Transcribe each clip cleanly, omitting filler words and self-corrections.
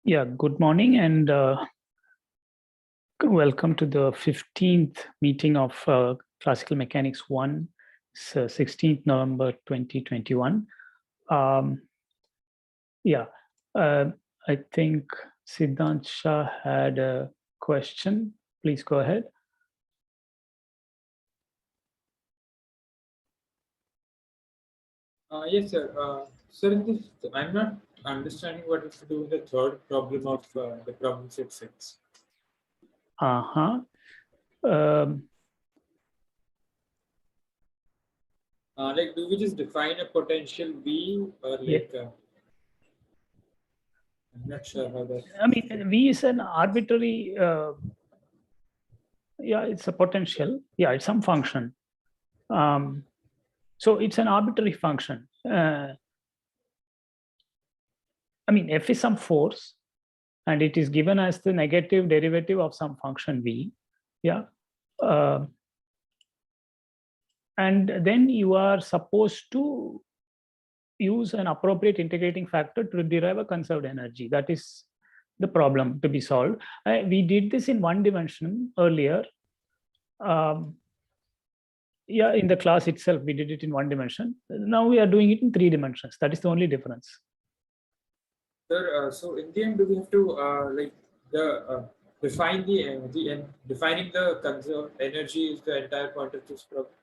Yeah, good morning and welcome to the 15th meeting of Classical Mechanics 1, 16th November 2021. Yeah, I think Siddhant Shah had a question. Please go ahead. Yes, sir. Sir, in this, I'm not understanding what is to do with the third problem of the problem set 6. Like, do we just define a potential V or like? Yeah. I'm not sure how that. I mean, V is an arbitrary. Yeah, it's a potential. Yeah, it's some function. So it's an arbitrary function. I mean, F is some force, and it is given as the negative derivative of some function V. Yeah. And then you are supposed to use an appropriate integrating factor to derive a conserved energy. That is the problem to be solved. We did this in one dimension earlier. Yeah, in the class itself, we did it in one dimension. Now we are doing it in 3 dimensions. That is the only difference. Sir, so in the end, do we have to like define defining the conserved energy is the entire point of this problem?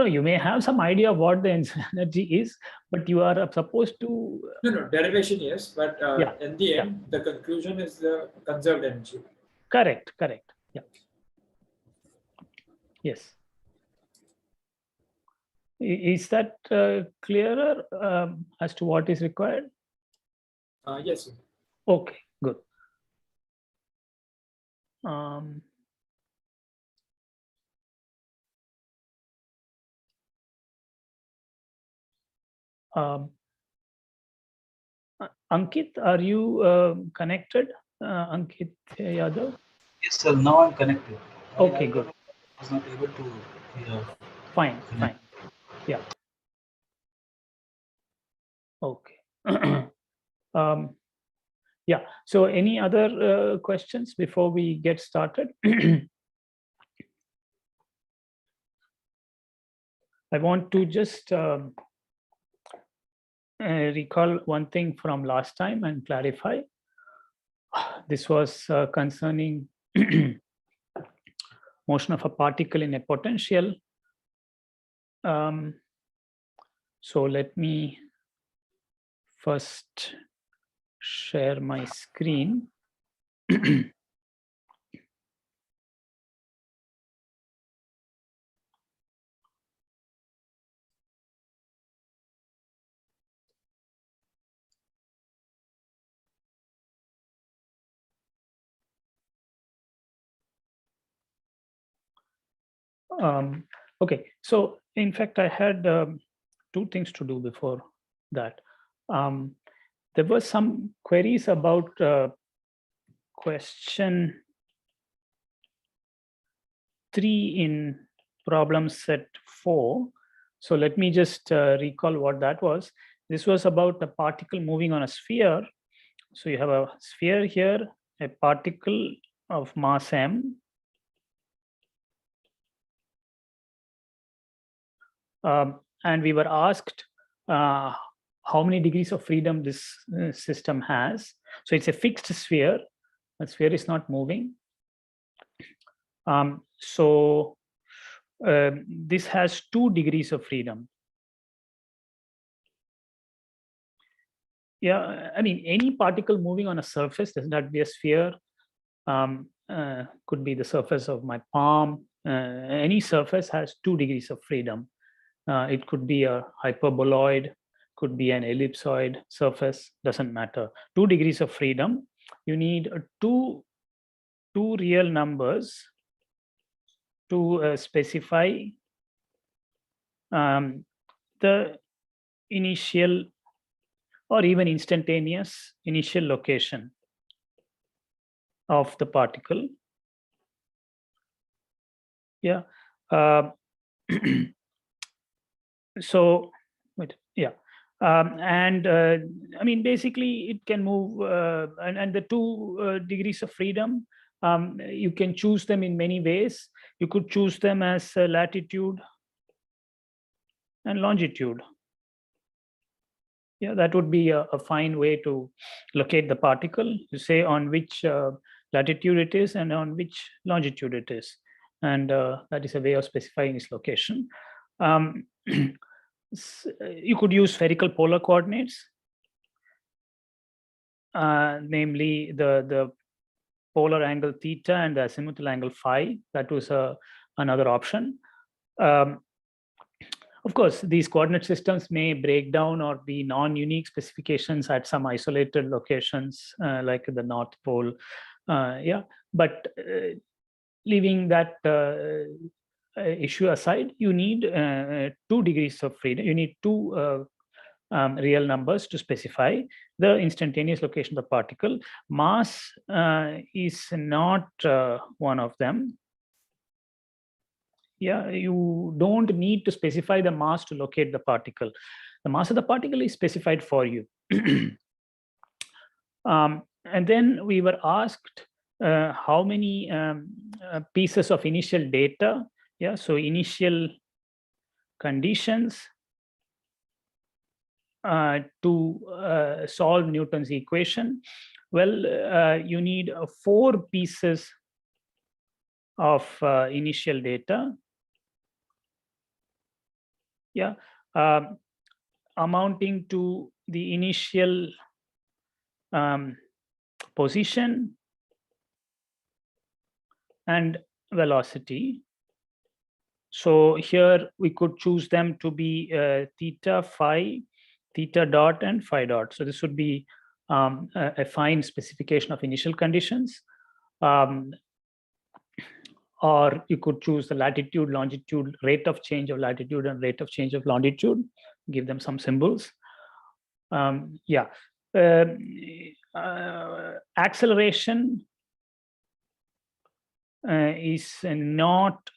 You may have some idea of what the energy is, but you are supposed to. No, derivation, yes, but yeah, in the end, the conclusion is the conserved energy. Correct. Yeah. Yes. Is that clearer as to what is required? Yes, sir. Okay, good. Ankit, are you connected? Ankit Yadav? Yes, sir. Now I'm connected. Okay, good. I was not able to hear. Fine. Yeah. Okay. Yeah. So any other questions before we get started? I want to just recall one thing from last time and clarify. This was concerning motion of a particle in a potential. So let me first share my screen. Okay, so in fact, I had 2 things to do before that. There were some queries about question 3 in problem set 4. So let me just recall what that was. This was about a particle moving on a sphere. So you have a sphere here, a particle of mass m. And we were asked how many degrees of freedom this system has. So it's a fixed sphere. The sphere is not moving. So this has 2 degrees of freedom. Yeah, I mean, any particle moving on a surface, does not be a sphere, could be the surface of my palm. Any surface has 2 degrees of freedom. It could be a hyperboloid, could be an ellipsoid surface, doesn't matter. 2 degrees of freedom. You need two real numbers to specify the initial or even instantaneous initial location of the particle. Yeah. So, yeah. I mean, basically, it can move, and the 2 degrees of freedom, you can choose them in many ways. You could choose them as latitude and longitude. Yeah, that would be a fine way to locate the particle. You say on which latitude it is and on which longitude it is. And that is a way of specifying its location. You could use spherical polar coordinates, namely the polar angle theta and the azimuthal angle phi. That was another option. Of course, these coordinate systems may break down or be non-unique specifications at some isolated locations, like the North Pole. Yeah, but leaving that issue aside, you need 2 degrees of freedom. You need 2 real numbers to specify the instantaneous location of the particle. Mass is not one of them. Yeah, you don't need to specify the mass to locate the particle. The mass of the particle is specified for you. And then we were asked how many pieces of initial data. Yeah, so initial conditions to solve Newton's equation. Well, you need 4 pieces of initial data. Yeah, amounting to the initial position and velocity. So here we could choose them to be theta, phi, theta dot, and phi dot. So this would be a fine specification of initial conditions. Or you could choose the latitude, longitude, rate of change of latitude and rate of change of longitude, give them some symbols. Yeah, acceleration is not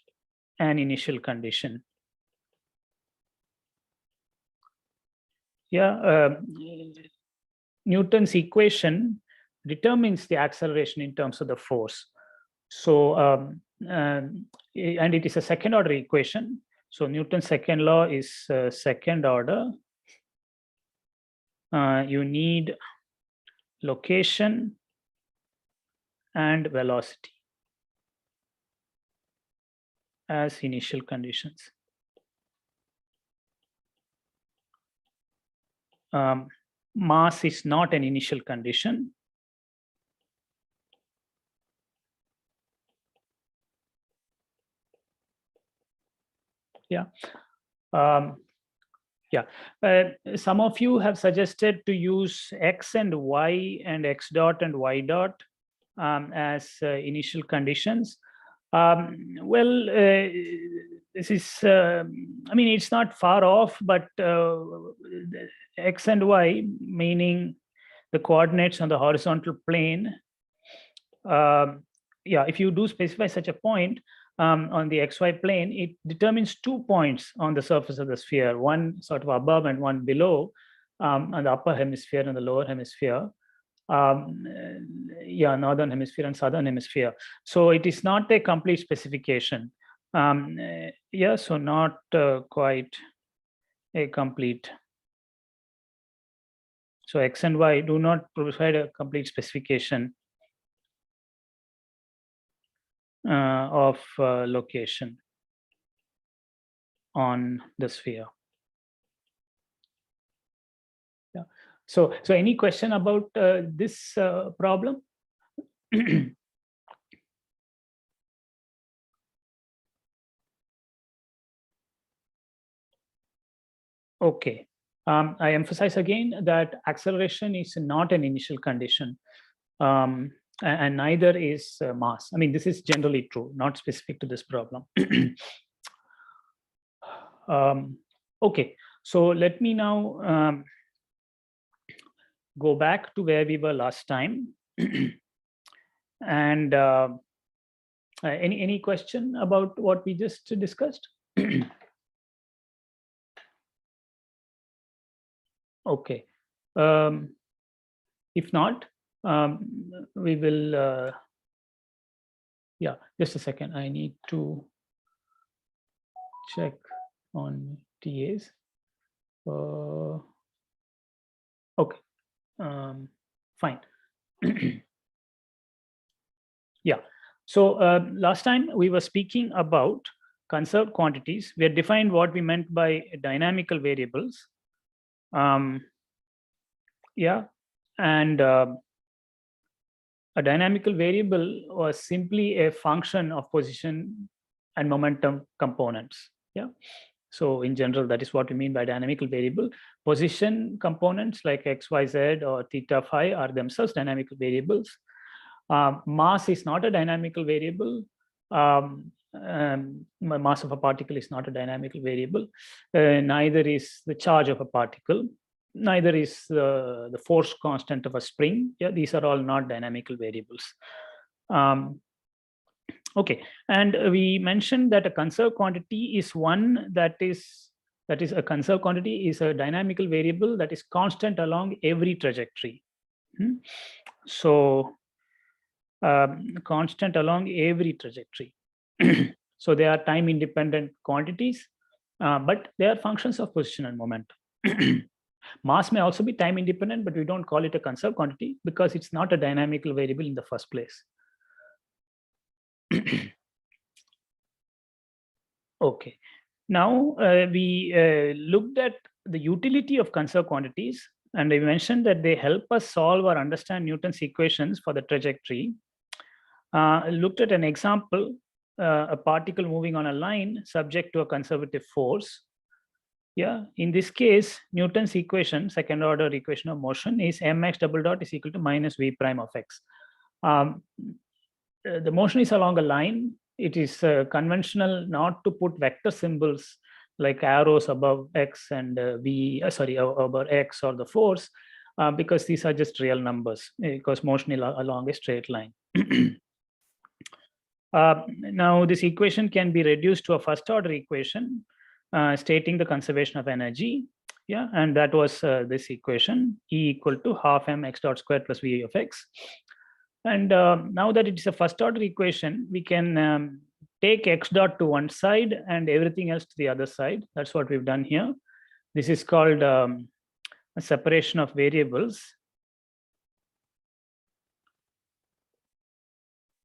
an initial condition. Yeah, Newton's equation determines the acceleration in terms of the force. So, and it is a second order equation. So Newton's second law is second order. You need location and velocity as initial conditions. Mass is not an initial condition. Yeah. Yeah, some of you have suggested to use x and y and x dot and y dot as initial conditions. Well, this is, I mean, it's not far off, but x and y, meaning the coordinates on the horizontal plane. Yeah, if you do specify such a point, on the xy plane, it determines 2 points on the surface of the sphere, one sort of above and one below, on the upper hemisphere and the lower hemisphere. Yeah, northern hemisphere and southern hemisphere. So it is not a complete specification. Yeah, so not quite a complete. So x and y do not provide a complete specification of location on the sphere. Yeah. So any question about this problem? Okay. I emphasize again that acceleration is not an initial condition, and neither is mass. I mean, this is generally true, not specific to this problem. Okay, so let me now go back to where we were last time. And any question about what we just discussed? Okay. If not, we will, yeah, just a second. I need to check on TAs. Okay, fine. Yeah, so last time we were speaking about conserved quantities. We had defined what we meant by dynamical variables. Yeah, and a dynamical variable was simply a function of position and momentum components. Yeah. So in general, that is what we mean by dynamical variable. Position components like x, y, z, or theta, phi are themselves dynamical variables. Mass is not a dynamical variable. Mass of a particle is not a dynamical variable. Neither is the charge of a particle. Neither is the force constant of a spring. Yeah, these are all not dynamical variables. Okay, and we mentioned that a conserved quantity is one that is a conserved quantity is a dynamical variable that is constant along every trajectory. So constant along every trajectory. So they are time independent quantities, but they are functions of position and momentum. Mass may also be time independent, but we don't call it a conserved quantity because it's not a dynamical variable in the first place. Okay, now we looked at the utility of conserved quantities, and I mentioned that they help us solve or understand Newton's equations for the trajectory. Looked at an example, a particle moving on a line subject to a conservative force. Yeah, in this case, Newton's equation, second order equation of motion, is mx double dot is equal to minus v prime of x. The motion is along a line. It is conventional not to put vector symbols like arrows above x and above x or the force, because these are just real numbers, because motion is along a straight line. Now, this equation can be reduced to a first order equation stating the conservation of energy. Yeah, and that was this equation, E equal to half mx dot squared plus v of x. And now that it is a first order equation, we can take x dot to one side and everything else to the other side. That's what we've done here. This is called a separation of variables.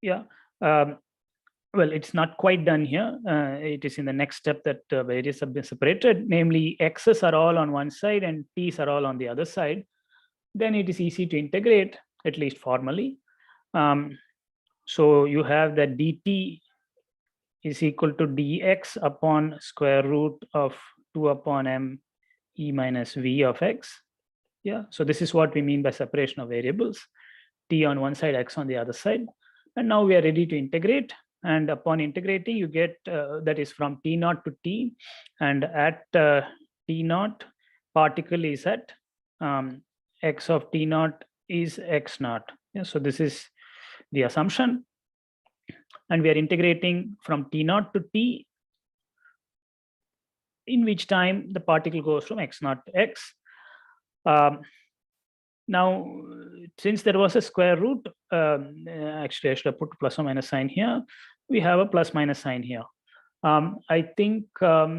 Yeah. Well, it's not quite done here. It is in the next step that variables have been separated, namely x's are all on one side and t's are all on the other side. Then it is easy to integrate, at least formally. So you have that dt is equal to dx upon square root of 2 upon m e minus v of x. Yeah, so this is what we mean by separation of variables, t on one side, x on the other side. And now we are ready to integrate. And upon integrating, you get that is from t naught to t, and at t naught, particle is at x of t naught is x naught. Yeah, so this is the assumption, and we are integrating from t naught to t, in which time the particle goes from x naught to x. Now, since there was a square root, actually I should have put plus or minus sign here. We have a plus minus sign here. I think now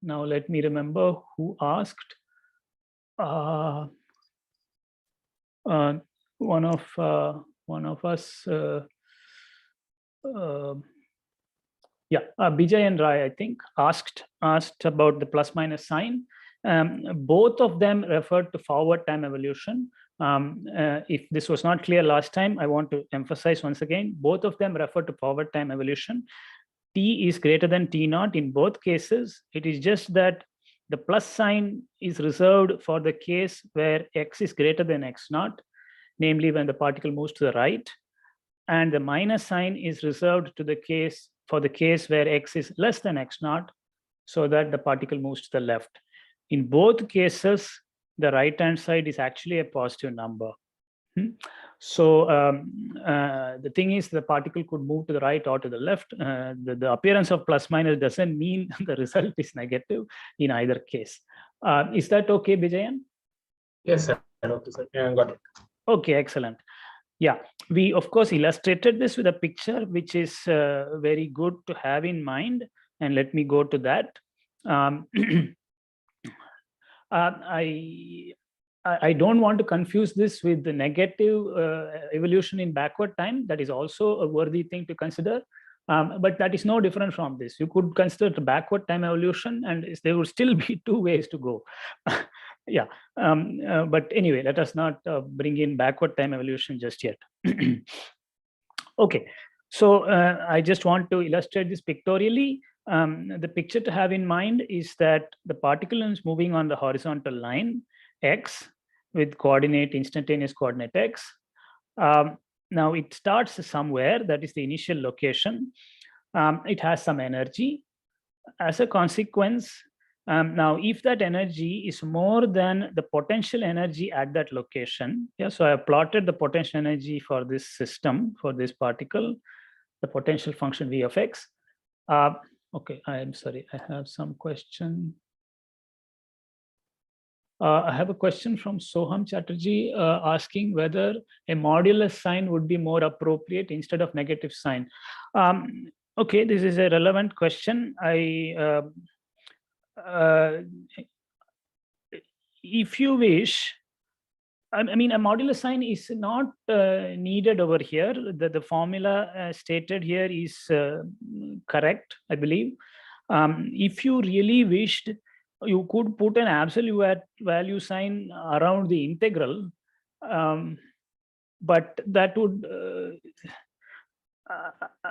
let me remember who asked. One of us. Bijay and Rai, I think, asked about the plus minus sign. Both of them referred to forward time evolution. If this was not clear last time, I want to emphasize once again, both of them refer to forward time evolution. T is greater than T naught in both cases. It is just that the plus sign is reserved for the case where x is greater than x naught, namely when the particle moves to the right. And the minus sign is reserved to the case where x is less than x naught, so that the particle moves to the left. In both cases, the right-hand side is actually a positive number. So the thing is, the particle could move to the right or to the left. The appearance of plus minus doesn't mean the result is negative in either case. Is that okay, Bijayan? Yes, sir. Okay, sir. Yeah, got it. Okay, excellent. Yeah, we of course illustrated this with a picture, which is very good to have in mind. And let me go to that. I don't want to confuse this with the negative evolution in backward time. That is also a worthy thing to consider. But that is no different from this. You could consider the backward time evolution, and there would still be two ways to go. Yeah. But anyway, let us not bring in backward time evolution just yet. Okay. So I just want to illustrate this pictorially. The picture to have in mind is that the particle is moving on the horizontal line x with coordinate, instantaneous coordinate x. Now it starts somewhere, that is the initial location. It has some energy. As a consequence, now if that energy is more than the potential energy at that location, yeah, so I have plotted the potential energy for this system, for this particle, the potential function v of x. Okay, I am sorry, I have some question. I have a question from Soham Chatterjee asking whether a modulus sign would be more appropriate instead of negative sign. Okay, this is a relevant question. If you wish, I mean, a modulus sign is not needed over here. The formula stated here is correct, I believe. If you really wished, you could put an absolute value sign around the integral, but that would,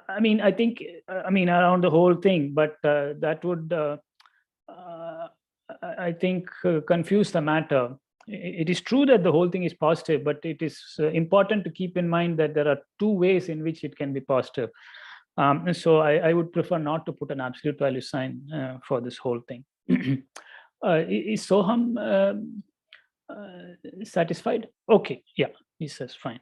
I mean, I think, I mean, around the whole thing, but that would, I think, confuse the matter. It is true that the whole thing is positive, but it is important to keep in mind that there are two ways in which it can be positive. So I would prefer not to put an absolute value sign for this whole thing. Is Soham satisfied? Okay, yeah, he says fine.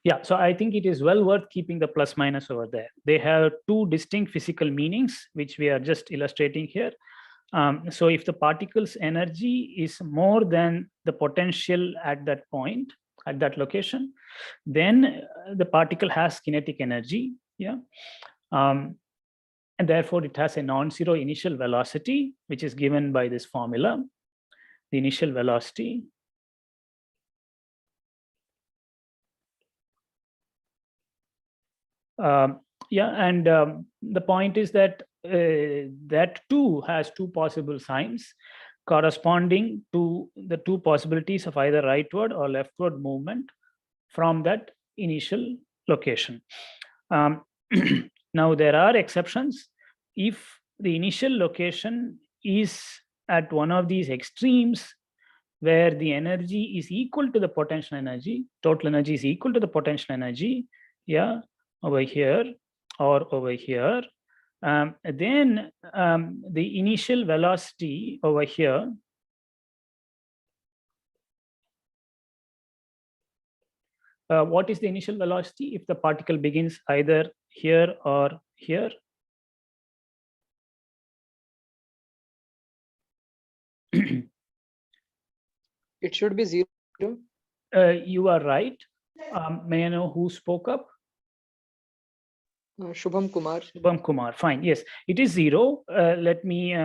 Yeah, so I think it is well worth keeping the plus minus over there. They have two distinct physical meanings, which we are just illustrating here. So if the particle's energy is more than the potential at that point, at that location, then the particle has kinetic energy, yeah. And therefore it has a non-zero initial velocity, which is given by this formula. The initial velocity yeah, and the point is that that too has two possible signs corresponding to the two possibilities of either rightward or leftward movement from that initial location. Now there are exceptions. If the initial location is at one of these extremes where the energy is equal to the potential energy, total energy is equal to the potential energy, yeah, over here or over here, then the initial velocity over here what is the initial velocity if the particle begins either here or here? It should be 0. You are right. May I know who spoke up? Shubham Kumar. Shubham Kumar, fine. Yes, it is 0. Let me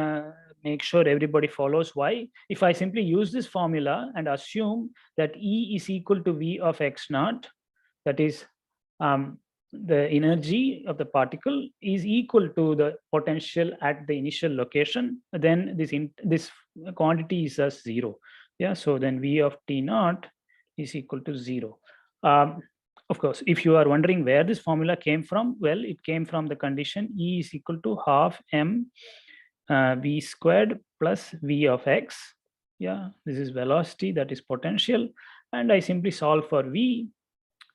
make sure everybody follows why. If I simply use this formula and assume that E is equal to V of x naught, that is the energy of the particle is equal to the potential at the initial location, then this quantity is as 0. Yeah, so then V of T naught is equal to 0. Of course, if you are wondering where this formula came from, well, it came from the condition E is equal to half m v squared plus V of x. Yeah, this is velocity, that is potential. And I simply solve for V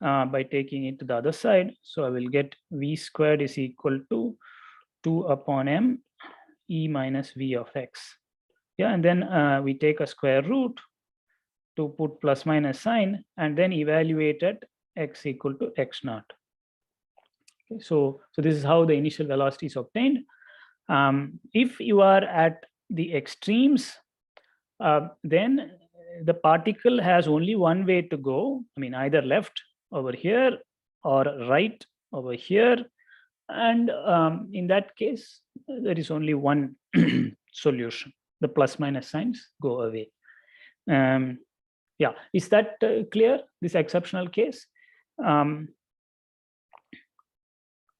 by taking it to the other side. So I will get V squared is equal to 2 upon m E minus V of x. Yeah, and then we take a square root to put plus minus sign and then evaluate at x equal to x naught. Okay, so this is how the initial velocity is obtained. If you are at the extremes then the particle has only one way to go. I mean, either left over here or right over here. And in that case, there is only one solution. The plus minus signs go away. Yeah, is that clear, this exceptional case? In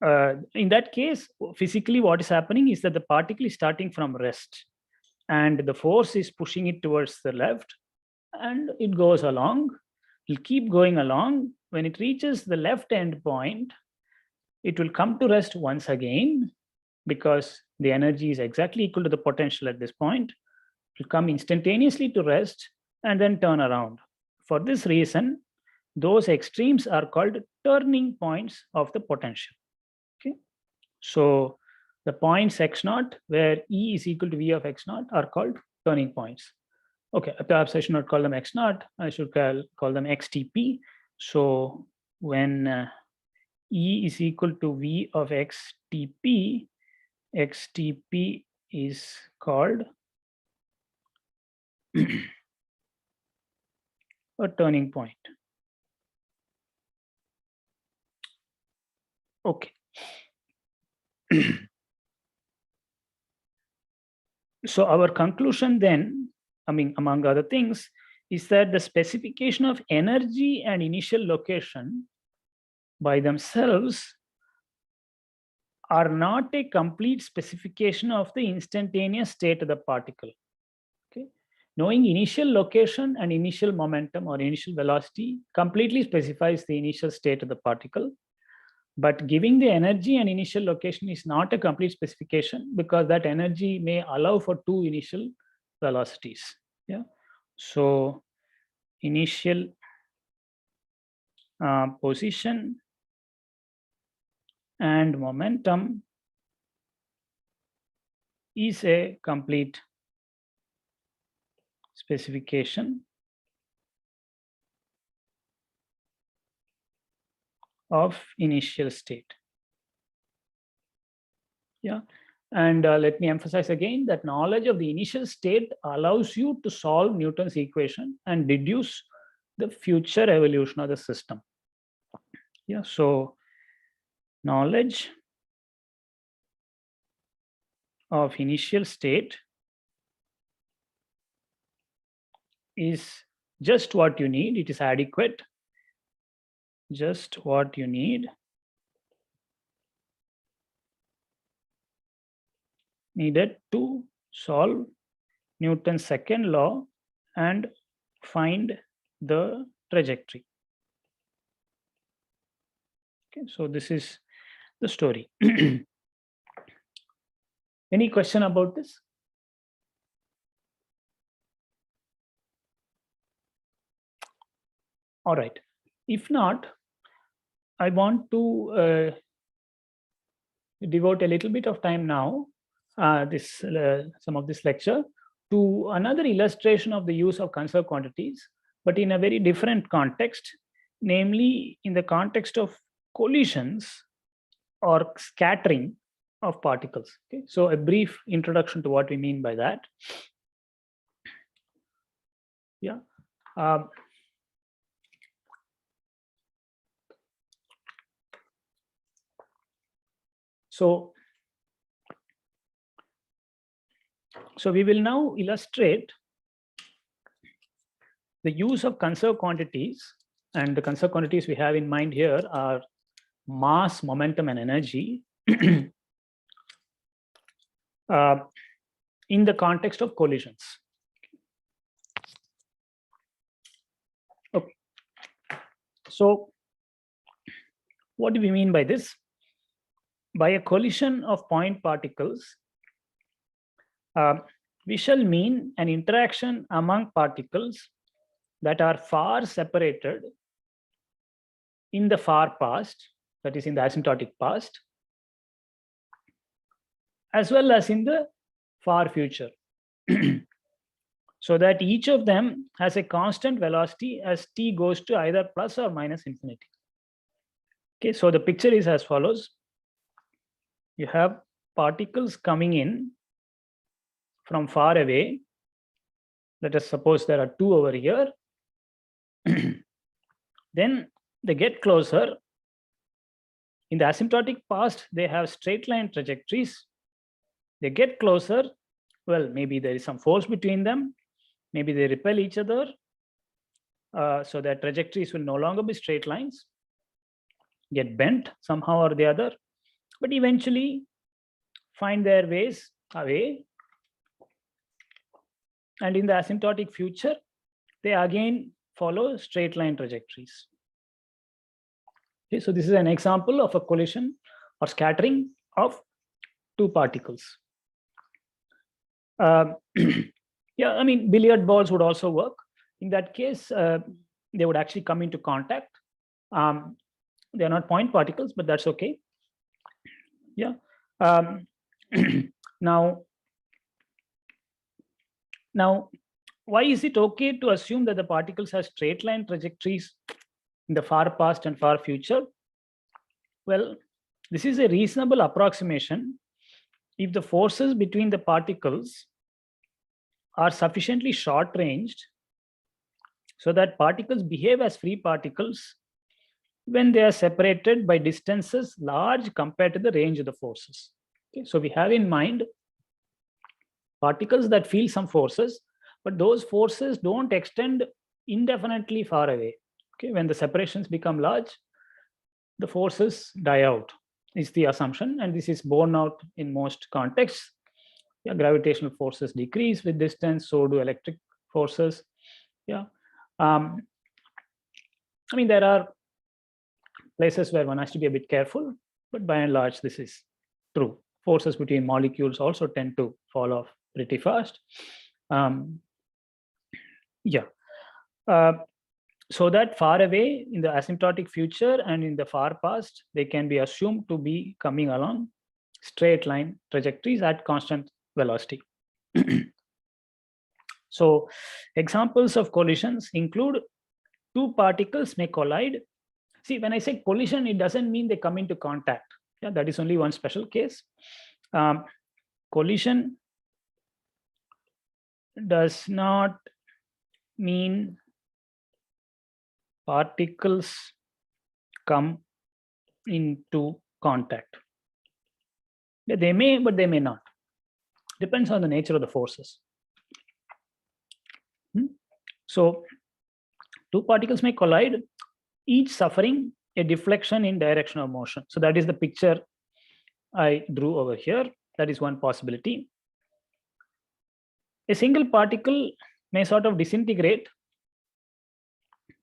that case, physically what is happening is that the particle is starting from rest and the force is pushing it towards the left and it goes along. It'll keep going along. When it reaches the left end point, it will come to rest once again because the energy is exactly equal to the potential at this point. It will come instantaneously to rest and then turn around. For this reason, those extremes are called turning points of the potential. Okay, so the points x naught where E is equal to V of x naught are called turning points. Okay, perhaps I should not call them x naught, I should call them xTP. So when E is equal to V of xTP, xTP is called a turning point. Okay. So our conclusion then, I mean, among other things, is that the specification of energy and initial location by themselves are not a complete specification of the instantaneous state of the particle. Okay, knowing initial location and initial momentum or initial velocity completely specifies the initial state of the particle. But giving the energy and initial location is not a complete specification because that energy may allow for two initial velocities. Yeah. So initial position and momentum is a complete specification of initial state. Yeah, and let me emphasize again that knowledge of the initial state allows you to solve Newton's equation and deduce the future evolution of the system. Yeah, so knowledge of initial state is just what you need. It is adequate. Just what you need. Needed to solve Newton's second law and find the trajectory. Okay, so this is the story. Any question about this? All right. If not, I want to devote a little bit of time now, some of this lecture, to another illustration of the use of conserved quantities, but in a very different context, namely in the context of collisions or scattering of particles. Okay, so a brief introduction to what we mean by that. Yeah. So we will now illustrate the use of conserved quantities, and the conserved quantities we have in mind here are mass, momentum, and energy in the context of collisions. Okay. So what do we mean by this? By a collision of point particles, we shall mean an interaction among particles that are far separated in the far past, that is in the asymptotic past, as well as in the far future, so that each of them has a constant velocity as t goes to either plus or minus infinity. Okay, so the picture is as follows. You have particles coming in from far away let us suppose there are 2 over here. Then they get closer. In the asymptotic past, they have straight line trajectories. They get closer. Well, maybe there is some force between them. Maybe they repel each other. So their trajectories will no longer be straight lines, get bent somehow or the other, but eventually find their ways away. And in the asymptotic future, they again follow straight line trajectories. Okay, so this is an example of a collision or scattering of 2 particles. Yeah, I mean, billiard balls would also work. In that case, they would actually come into contact. They are not point particles, but that's okay. Yeah. Now, why is it okay to assume that the particles have straight line trajectories in the far past and far future? Well, this is a reasonable approximation if the forces between the particles are sufficiently short-ranged so that particles behave as free particles when they are separated by distances large compared to the range of the forces. Okay, so we have in mind particles that feel some forces, but those forces don't extend indefinitely far away. Okay, when the separations become large, the forces die out, is the assumption, and this is borne out in most contexts. Yeah, gravitational forces decrease with distance, so do electric forces. Yeah, I mean, there are places where one has to be a bit careful, but by and large, this is true. Forces between molecules also tend to fall off pretty fast. Yeah. So that far away in the asymptotic future and in the far past, they can be assumed to be coming along straight line trajectories at constant velocity. So examples of collisions include 2 particles may collide. See, when I say collision, it doesn't mean they come into contact. Yeah, that is only one special case. Collision does not mean particles come into contact. They may, but they may not. Depends on the nature of the forces. So 2 particles may collide, each suffering a deflection in direction of motion. So that is the picture I drew over here. That is one possibility. A single particle may sort of disintegrate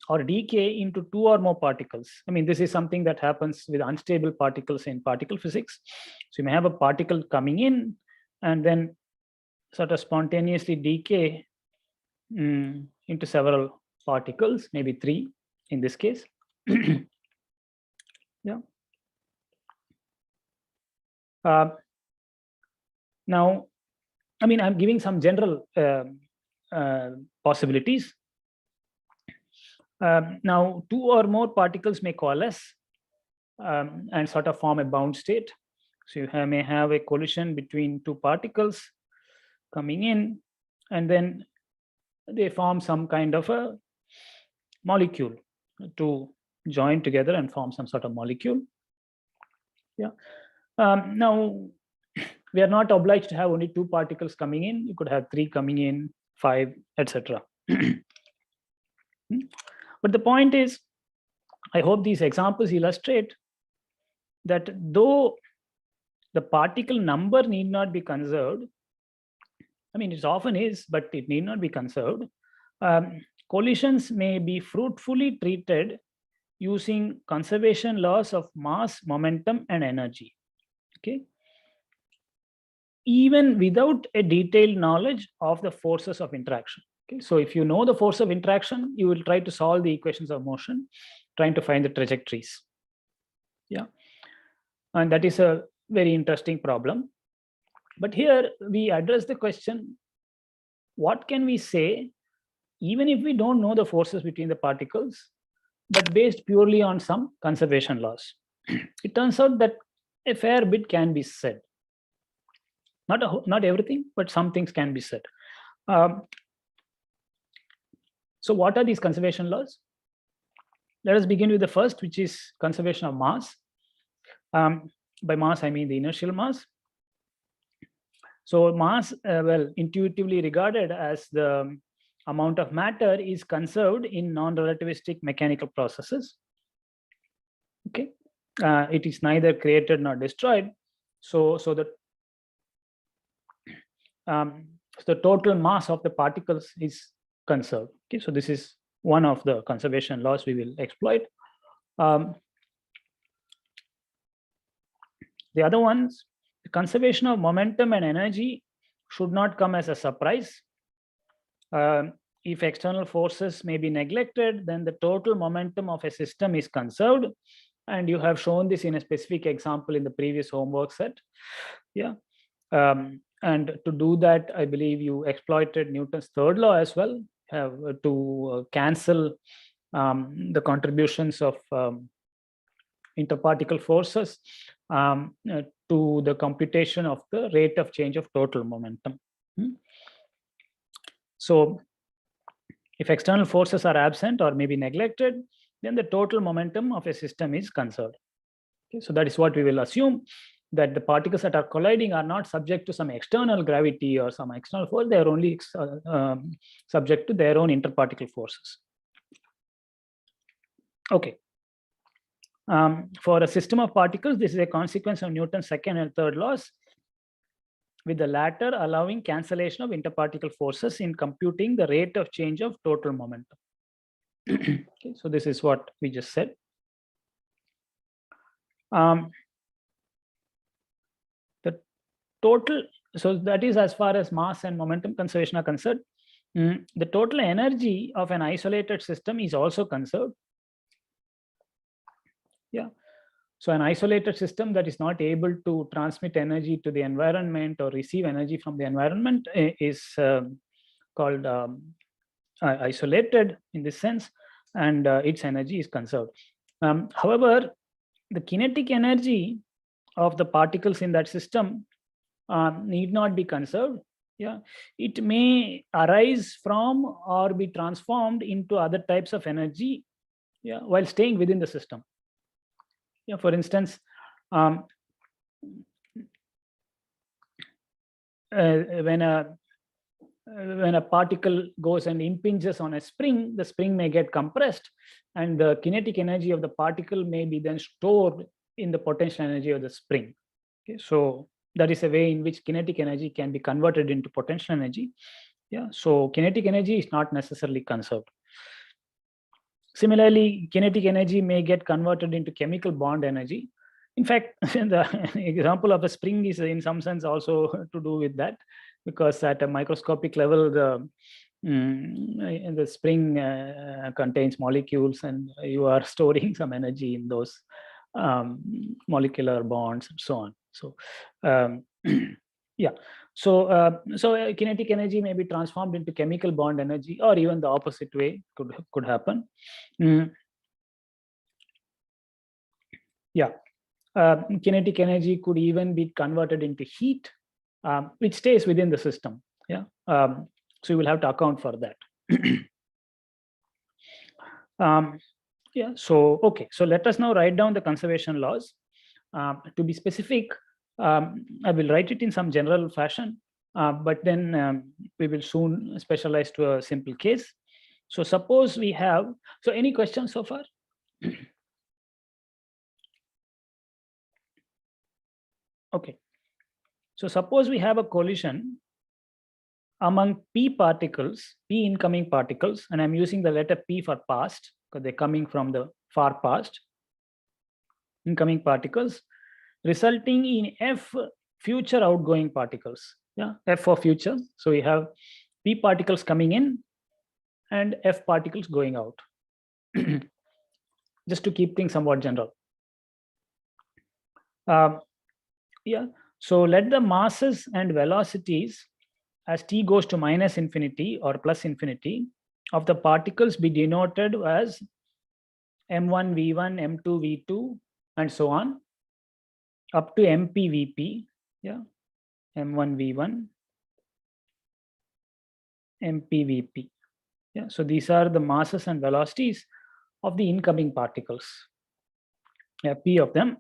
or decay into 2 or more particles. I mean, this is something that happens with unstable particles in particle physics. So you may have a particle coming in and then sort of spontaneously decay into several particles, maybe 3 in this case. Yeah. Now, I mean, I'm giving some general possibilities. Now, 2 or more particles may coalesce and sort of form a bound state. So you may have a collision between 2 particles coming in, and then they form some kind of a molecule to join together and form some sort of molecule. Yeah. Now, we are not obliged to have only 2 particles coming in. You could have 3 coming in, 5, etc. But the point is, I hope these examples illustrate that though the particle number need not be conserved, I mean, it often is, but it need not be conserved. Collisions may be fruitfully treated using conservation laws of mass, momentum, and energy. Okay. Even without a detailed knowledge of the forces of interaction. Okay. So if you know the force of interaction, you will try to solve the equations of motion, trying to find the trajectories. Yeah. And that is a very interesting problem. But here we address the question, what can we say, even if we don't know the forces between the particles, but based purely on some conservation laws? It turns out that a fair bit can be said. Not everything, but some things can be said. So what are these conservation laws? Let us begin with the first, which is conservation of mass. By mass, I mean the inertial mass. So mass, well, intuitively regarded as the amount of matter is conserved in non-relativistic mechanical processes. Okay, it is neither created nor destroyed. So the total mass of the particles is conserved. Okay, so this is one of the conservation laws we will exploit. The other ones, the conservation of momentum and energy should not come as a surprise. If external forces may be neglected, then the total momentum of a system is conserved. And you have shown this in a specific example in the previous homework set. Yeah. And to do that, I believe you exploited Newton's third law as well, to cancel the contributions of interparticle forces to the computation of the rate of change of total momentum. So if external forces are absent or maybe neglected, then the total momentum of a system is conserved. Okay, so that is what we will assume, that the particles that are colliding are not subject to some external gravity or some external force. They are only subject to their own interparticle forces. Okay. For a system of particles, this is a consequence of Newton's second and third laws, with the latter allowing cancellation of interparticle forces in computing the rate of change of total momentum. Okay, so this is what we just said. The total, so that is as far as mass and momentum conservation are concerned. The total energy of an isolated system is also conserved. Yeah. So an isolated system that is not able to transmit energy to the environment or receive energy from the environment is called isolated in this sense, and its energy is conserved. However, the kinetic energy of the particles in that system need not be conserved. Yeah, it may arise from or be transformed into other types of energy, yeah, while staying within the system. Yeah, for instance, when a particle goes and impinges on a spring, the spring may get compressed, and the kinetic energy of the particle may be then stored in the potential energy of the spring. Okay, so that is a way in which kinetic energy can be converted into potential energy. Yeah, so kinetic energy is not necessarily conserved. Similarly, kinetic energy may get converted into chemical bond energy. In fact, the example of a spring is in some sense also to do with that, because at a microscopic level, the spring contains molecules, and you are storing some energy in those molecular bonds and so on. So, yeah. So, kinetic energy may be transformed into chemical bond energy, or even the opposite way could happen. Yeah, kinetic energy could even be converted into heat, which stays within the system. Yeah, so you will have to account for that. Yeah. So okay. So let us now write down the conservation laws. To be specific, I will write it in some general fashion, but then we will soon specialize to a simple case. So suppose we have, so any questions so far? Okay. So suppose we have a collision among P particles, P incoming particles, and I'm using the letter P for past because they're coming from the far past, incoming particles, resulting in F future outgoing particles. Yeah, F for future. So we have P particles coming in and F particles going out. Just to keep things somewhat general. Yeah, so let the masses and velocities as t goes to minus infinity or plus infinity of the particles be denoted as m1 v1, m2 v2, and so on up to mp vp. Yeah, m1 v1, mp vp. Yeah, so these are the masses and velocities of the incoming particles. Yeah, P of them.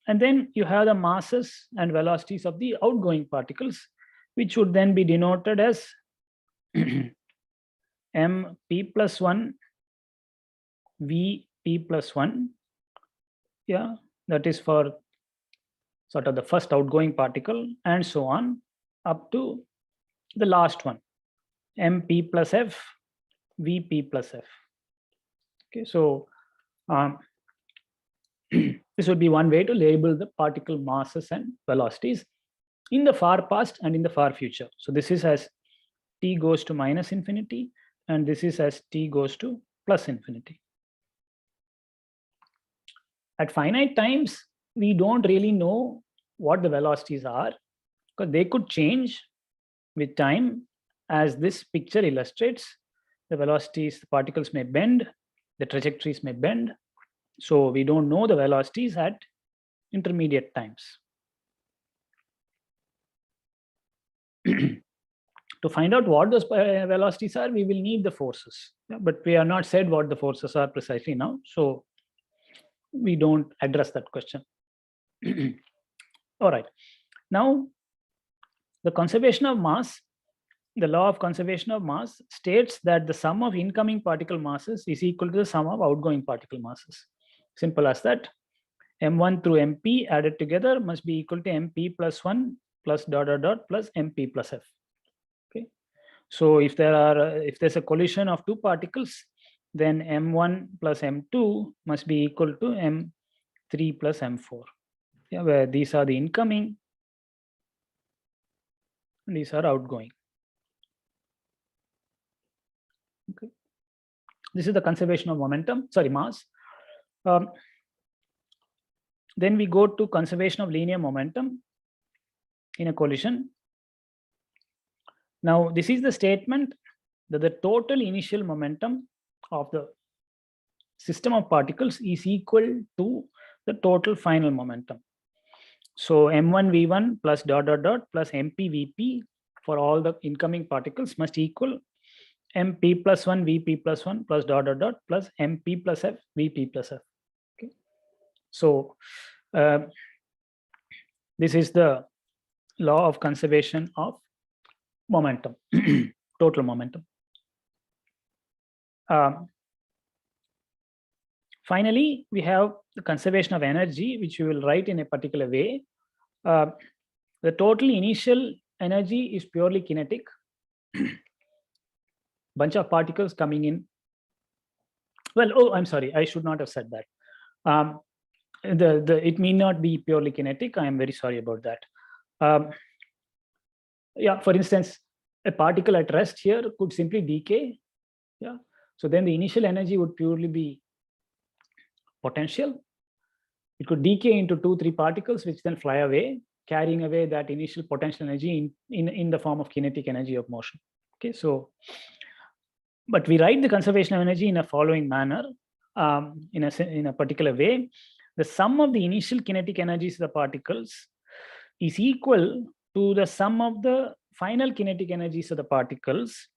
And then you have the masses and velocities of the outgoing particles, which would then be denoted as mp plus 1 vp plus 1. Yeah, that is for sort of the first outgoing particle, and so on up to the last one, mp plus f vp plus f. Okay, so this would be one way to label the particle masses and velocities in the far past and in the far future. So this is as t goes to minus infinity, and this is as t goes to plus infinity. At finite times, we don't really know what the velocities are, because they could change with time. As this picture illustrates, the velocities, the particles may bend, the trajectories may bend. So we don't know the velocities at intermediate times. To find out what those velocities are, we will need the forces. Yeah, but we have not said what the forces are precisely now, so we don't address that question. All right. Now, the conservation of mass, the law of conservation of mass states that the sum of incoming particle masses is equal to the sum of outgoing particle masses. Simple as that. M1 through MP added together must be equal to MP plus 1 plus dot dot dot plus MP plus F. Okay. So if there's a collision of two particles, then M1 plus M2 must be equal to M3 plus M4. Yeah, where these are the incoming, and these are outgoing. Okay. This is the conservation of mass. Then we go to conservation of linear momentum in a collision. Now, this is the statement that the total initial momentum of the system of particles is equal to the total final momentum. So m1 v1 plus dot dot dot plus mp vp for all the incoming particles must equal mp plus 1 vp plus 1 plus dot dot dot plus mp plus f vp plus f. Okay. So this is the law of conservation of momentum, total momentum. Finally, we have the conservation of energy, which we will write in a particular way. The total initial energy is purely kinetic. Bunch of particles coming in. Well, oh, I'm sorry, I should not have said that. It may not be purely kinetic. I am very sorry about that. Yeah, for instance, a particle at rest here could simply decay. Yeah, so then the initial energy would purely be potential. It could decay into 2-3 particles, which then fly away, carrying away that initial potential energy in the form of kinetic energy of motion. Okay, so, but we write the conservation of energy in a following manner, in a particular way. The sum of the initial kinetic energies of the particles is equal to the sum of the final kinetic energies of the particles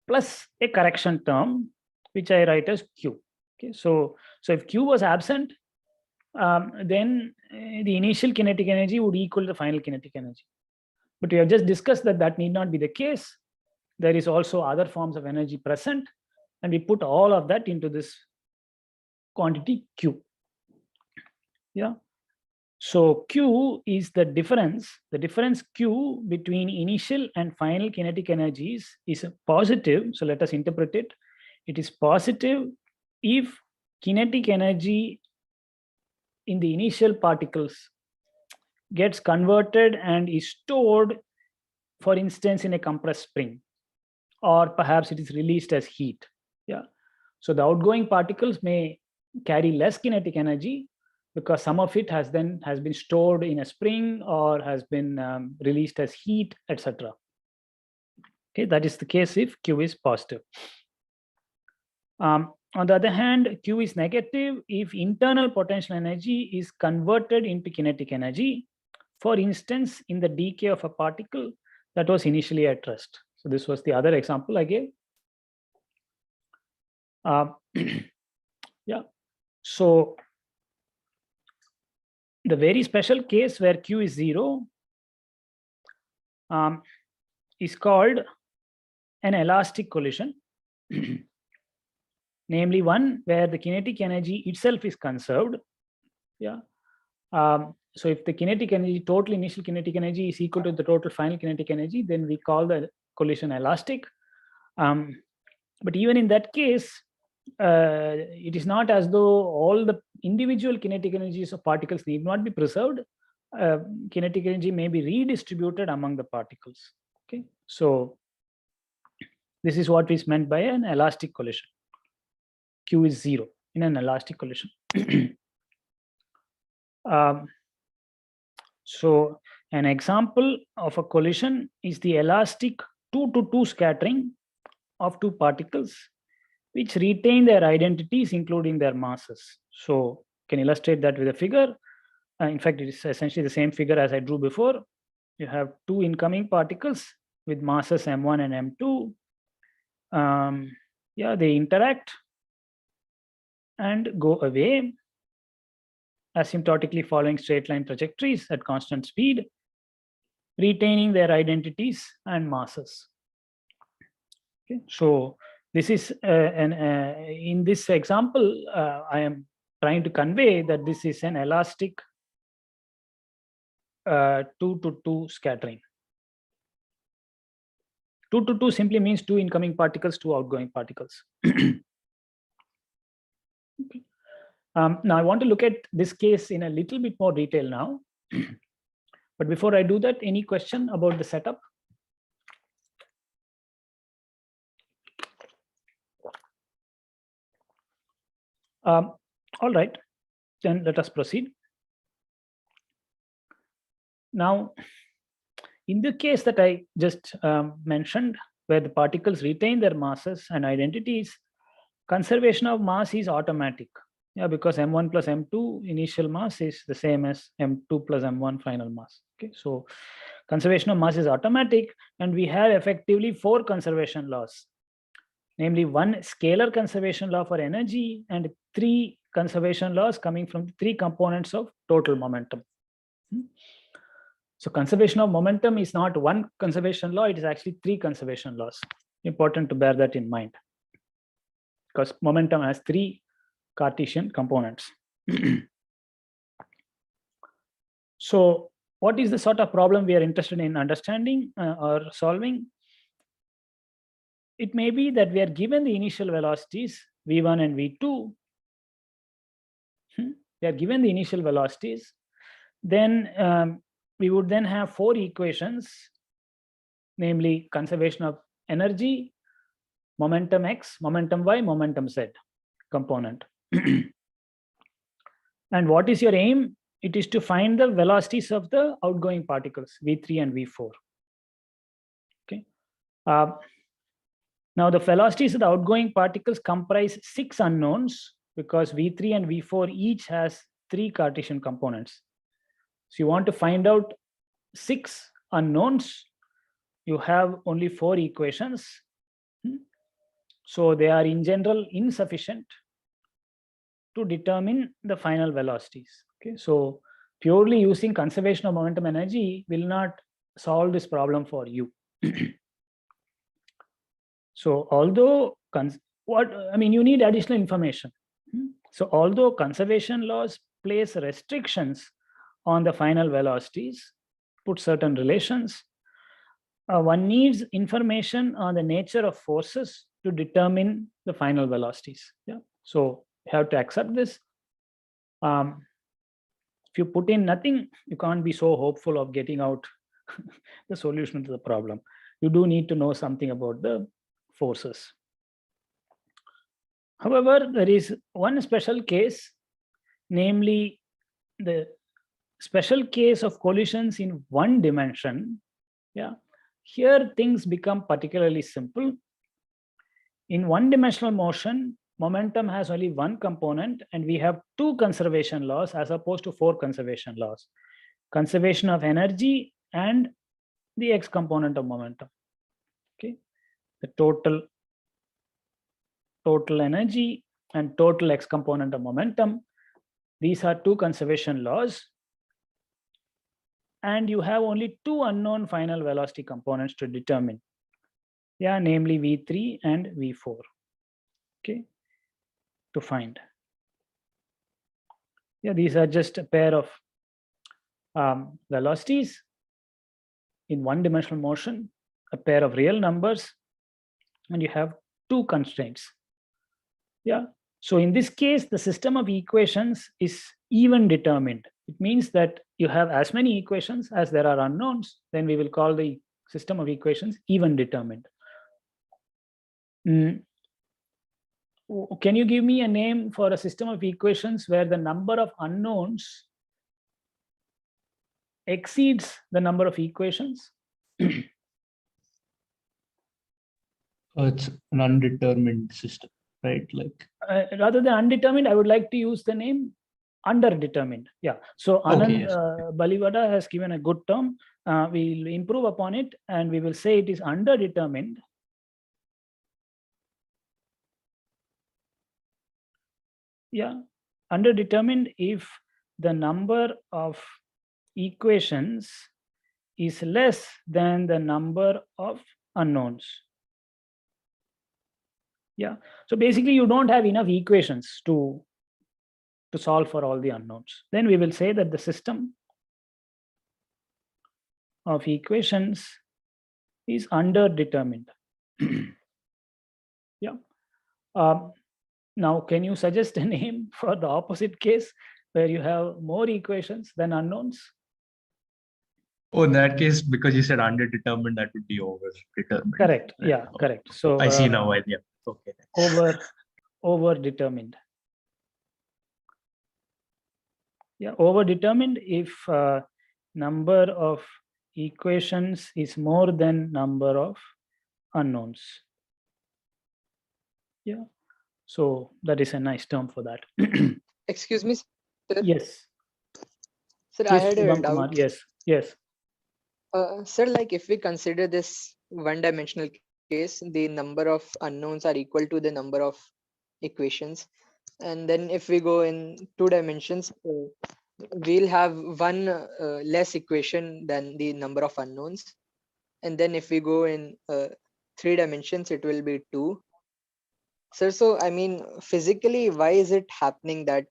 plus a correction term, which I write as Q. Okay, so if Q was absent, then the initial kinetic energy would equal the final kinetic energy. But we have just discussed that that need not be the case. There is also other forms of energy present, and we put all of that into this quantity Q. Yeah. So Q is the difference Q between initial and final kinetic energies is positive. So let us interpret it. It is positive if kinetic energy in the initial particles gets converted and is stored, for instance, in a compressed spring, or perhaps it is released as heat. Yeah. So the outgoing particles may carry less kinetic energy because some of it has been stored in a spring or has been released as heat, etc. Okay, that is the case if Q is positive. On the other hand, Q is negative if internal potential energy is converted into kinetic energy, for instance, in the decay of a particle that was initially at rest. So this was the other example I gave. Yeah. So the very special case where Q is 0 is called an elastic collision, namely one where the kinetic energy itself is conserved. Yeah. So if the kinetic energy, total initial kinetic energy is equal to the total final kinetic energy, then we call the collision elastic. But even in that case, it is not as though all the individual kinetic energies of particles need not be preserved. Kinetic energy may be redistributed among the particles. Okay, so this is what is meant by an elastic collision. Q is 0 in an elastic collision. So an example of a collision is the elastic 2-to-2 scattering of two particles which retain their identities, including their masses. So can illustrate that with a figure. In fact, it is essentially the same figure as I drew before. You have two incoming particles with masses m1 and m2. Yeah, they interact and go away, asymptotically following straight line trajectories at constant speed, retaining their identities and masses. Okay, so this is in this example, I am trying to convey that this is an elastic 2-to-2 scattering. 2-to-2 simply means two incoming particles, two outgoing particles. Okay. Now I want to look at this case in a little bit more detail now. But before I do that, any question about the setup? All right, then let us proceed. Now, in the case that I just mentioned, where the particles retain their masses and identities, conservation of mass is automatic. Yeah, because m1 plus m2 initial mass is the same as m2 plus m1 final mass. Okay, so conservation of mass is automatic, and we have effectively 4 conservation laws, namely 1 scalar conservation law for energy and 3 conservation laws coming from 3 components of total momentum. So conservation of momentum is not 1 conservation law, it is actually 3 conservation laws. Important to bear that in mind, because momentum has 3 Cartesian components. So what is the sort of problem we are interested in understanding or solving? It may be that we are given the initial velocities v1 and v2. We are given the initial velocities. Then we would then have 4 equations, namely conservation of energy, momentum x, momentum y, momentum z component. And what is your aim? It is to find the velocities of the outgoing particles, v3 and v4. Okay. Now the velocities of the outgoing particles comprise 6 unknowns, because v3 and v4 each has 3 Cartesian components. So you want to find out 6 unknowns. You have only 4 equations. So they are in general insufficient to determine the final velocities. Okay, so purely using conservation of momentum energy will not solve this problem for you. So although you need additional information. So although conservation laws place restrictions on the final velocities, put certain relations, one needs information on the nature of forces to determine the final velocities. Yeah, so you have to accept this. If you put in nothing, you can't be so hopeful of getting out the solution to the problem. You do need to know something about the forces. However, there is one special case, namely the special case of collisions in 1 dimension. Yeah, here things become particularly simple. In 1-dimensional motion, momentum has only 1 component, and we have 2 conservation laws as opposed to 4 conservation laws: conservation of energy and the x component of momentum. Okay, the total total energy and total x component of momentum. These are two conservation laws. And you have only two unknown final velocity components to determine. Yeah, namely V3 and V4. Okay, to find. Yeah, these are just a pair of velocities in one-dimensional motion, a pair of real numbers, and you have two constraints. Yeah, so in this case, the system of equations is even determined. It means that you have as many equations as there are unknowns, then we will call the system of equations even determined. Can you give me a name for a system of equations where the number of unknowns exceeds the number of equations? It's an undetermined system, right? Like rather than undetermined, I would like to use the name underdetermined. Yeah. So Anand yes. Balivada has given a good term. We'll improve upon it and we will say it is underdetermined. Yeah, underdetermined if the number of equations is less than the number of unknowns. Yeah, so basically you don't have enough equations to solve for all the unknowns. Then we will say that the system of equations is underdetermined. Yeah. Now, can you suggest a name for the opposite case where you have more equations than unknowns? Oh, in that case, because you said underdetermined, that would be overdetermined. Correct. Yeah, correct. So I see now. Yeah. Okay. Overdetermined. Yeah, overdetermined if number of equations is more than number of unknowns. Yeah. So that is a nice term for that. Excuse me, sir. Yes. Sir, Yes, I had a Shubham Kumar. doubt. Yes. Yes. Sir, like if we consider this one-dimensional case, the number of unknowns are equal to the number of equations. And then if we go in 2 dimensions, we'll have one less equation than the number of unknowns. And then if we go in 3 dimensions, it will be 2. Sir, so I mean, physically, why is it happening that,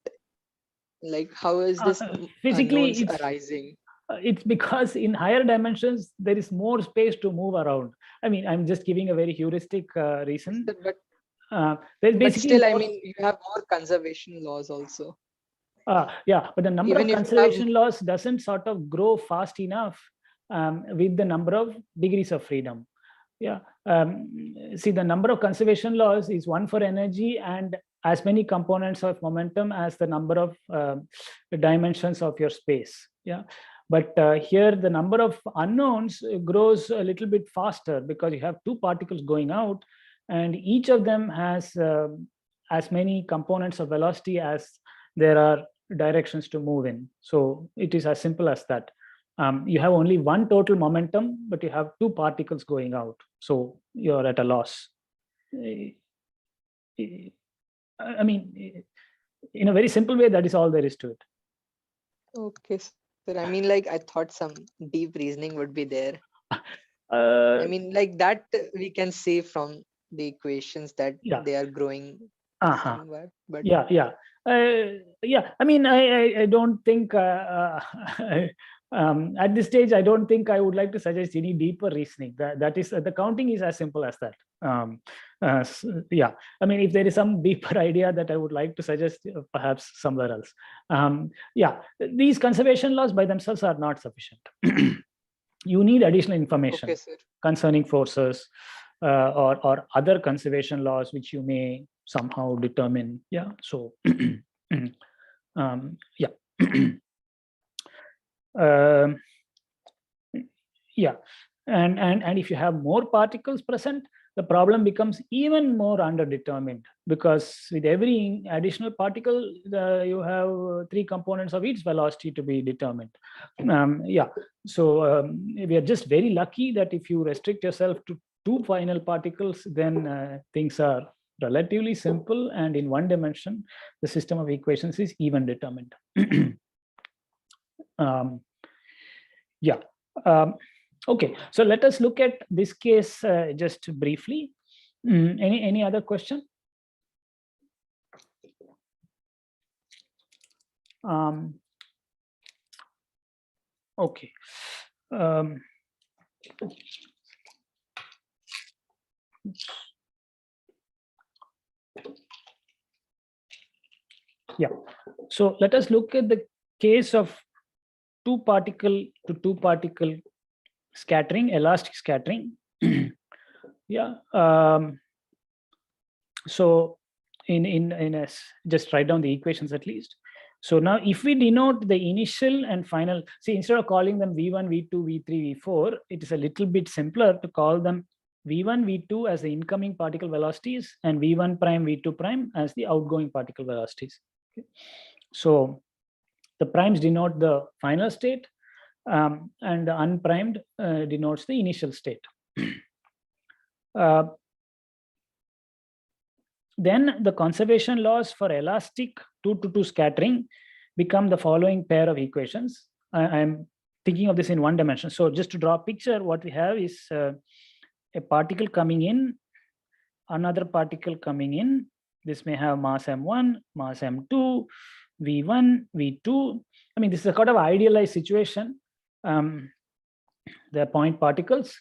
like, how is this physically unknowns arising? It's because in higher dimensions, there is more space to move around. I mean, I'm just giving a very heuristic reason. But there's but basically still, I mean, you have more conservation laws also. Yeah, but the number Even of if you conservation laws doesn't sort of grow fast enough with the number of degrees of freedom. Yeah, see, the number of conservation laws is one for energy and as many components of momentum as the number of dimensions of your space. Yeah, but here the number of unknowns grows a little bit faster because you have two particles going out and each of them has as many components of velocity as there are directions to move in. So it is as simple as that. You have only one total momentum, but you have two particles going out. So you're at a loss. I mean, in a very simple way, that is all there is to it. Okay, sir. I mean, like, I thought some deep reasoning would be there. I mean, like that we can see from the equations that they are growing somewhat. But yeah. I mean, I don't think at this stage, I don't think I would like to suggest any deeper reasoning. That is, the counting is as simple as that. Yeah, I mean, if there is some deeper idea that I would like to suggest, perhaps somewhere else. Yeah, these conservation laws by themselves are not sufficient. You need additional information concerning forces or other conservation laws which you may somehow determine. Yeah, so yeah. Yeah, and if you have more particles present, the problem becomes even more underdetermined because with every additional particle, you have 3 components of its velocity to be determined. Yeah, so we are just very lucky that if you restrict yourself to 2 final particles, then things are relatively simple, and in one dimension, the system of equations is even determined. Okay, so let us look at this case just briefly. Any other question? Okay. Yeah, so let us look at the case of two particle to two particle scattering, elastic scattering. Yeah. So just write down the equations at least. So now if we denote the initial and final, see, instead of calling them V1, V2, V3, V4, it is a little bit simpler to call them V1, V2 as the incoming particle velocities and V1 prime, V2 prime as the outgoing particle velocities. Okay. So the primes denote the final state, and the unprimed denotes the initial state. Then the conservation laws for elastic 2-to-2 scattering become the following pair of equations. I'm thinking of this in one dimension. So just to draw a picture, what we have is a particle coming in, another particle coming in. This may have mass m1, mass m2, v1, v2. I mean, this is a kind of idealized situation. They're point particles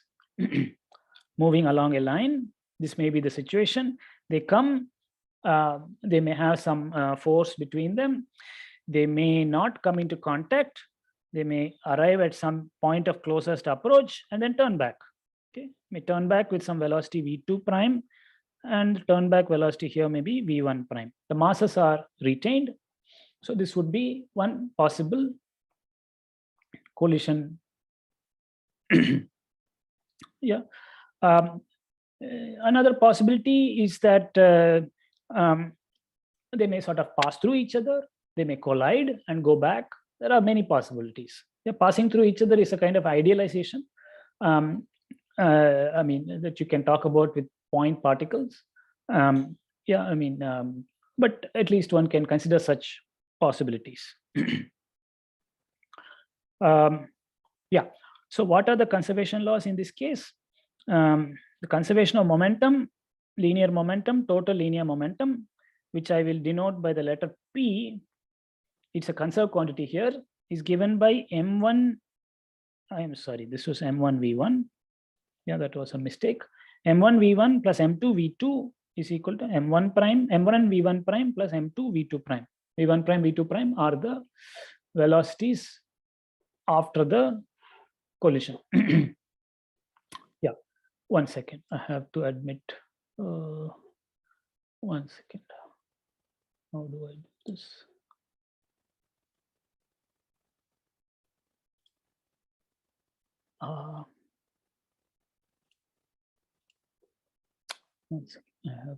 moving along a line. This may be the situation. They come, they may have some force between them. They may not come into contact. They may arrive at some point of closest approach and then turn back. Okay, may turn back with some velocity v2 prime, and turn back velocity here may be v1 prime. The masses are retained. So this would be one possible collision. Yeah. Another possibility is that they may sort of pass through each other. They may collide and go back. There are many possibilities. Yeah, passing through each other is a kind of idealization. I mean, that you can talk about with point particles. Yeah, I mean, but at least one can consider such possibilities. Yeah. So what are the conservation laws in this case? The conservation of momentum, linear momentum, total linear momentum, which I will denote by the letter P. It's a conserved quantity here, is given by M1. I am sorry, this was M1 V1. Yeah, that was a mistake. M1 V1 plus M2 V2 is equal to M1 prime, M1 V1 prime plus M2 V2 prime. V1 prime, V2 prime are the velocities after the collision. Yeah, 1 second. I have to admit. 1 second. How do I do this? One second. I have.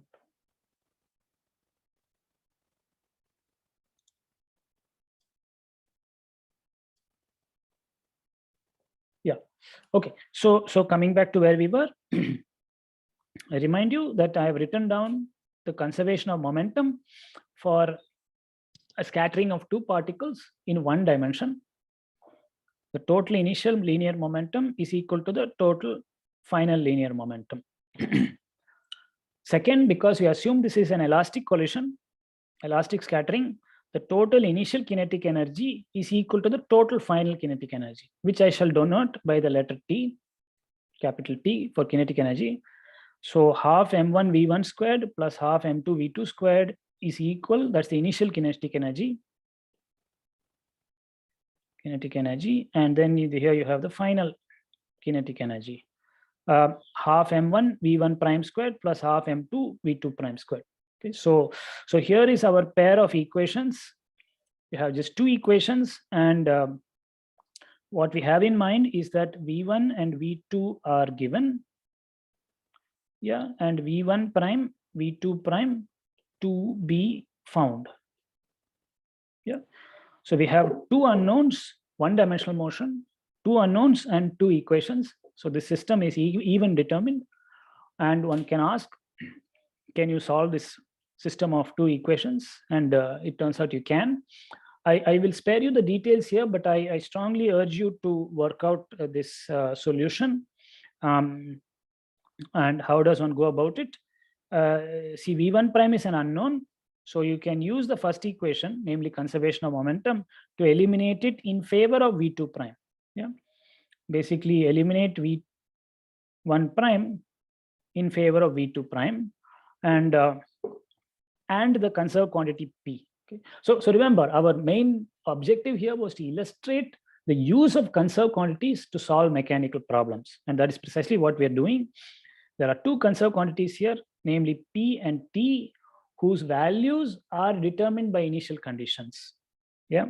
Yeah. Okay. So coming back to where we were, I remind you that I have written down the conservation of momentum for a scattering of two particles in one dimension. The total initial linear momentum is equal to the total final linear momentum. Second, because we assume this is an elastic collision, elastic scattering, the total initial kinetic energy is equal to the total final kinetic energy, which I shall denote by the letter T, capital T for kinetic energy. So half m1 v1 squared plus half m2 v2 squared is equal, that's the initial kinetic energy. And then here you have the final kinetic energy. Half m1 v1 prime squared plus half m2 v2 prime squared. Okay, so here is our pair of equations. We have just two equations, and what we have in mind is that v1 and v2 are given. Yeah, and v1 prime, v2 prime to be found. Yeah, so we have two unknowns, one-dimensional motion, two unknowns and two equations. So the system is even determined, and one can ask, can you solve this system of two equations? And it turns out you can. I will spare you the details here, but I strongly urge you to work out this solution. And how does one go about it? See, V1 prime is an unknown. So you can use the first equation, namely conservation of momentum, to eliminate it in favor of V2 prime. Yeah, basically eliminate V1 prime in favor of V2 prime, and the conserved quantity P. Okay. So remember, our main objective here was to illustrate the use of conserved quantities to solve mechanical problems, and that is precisely what we are doing. There are two conserved quantities here, namely P and T, whose values are determined by initial conditions. Yeah.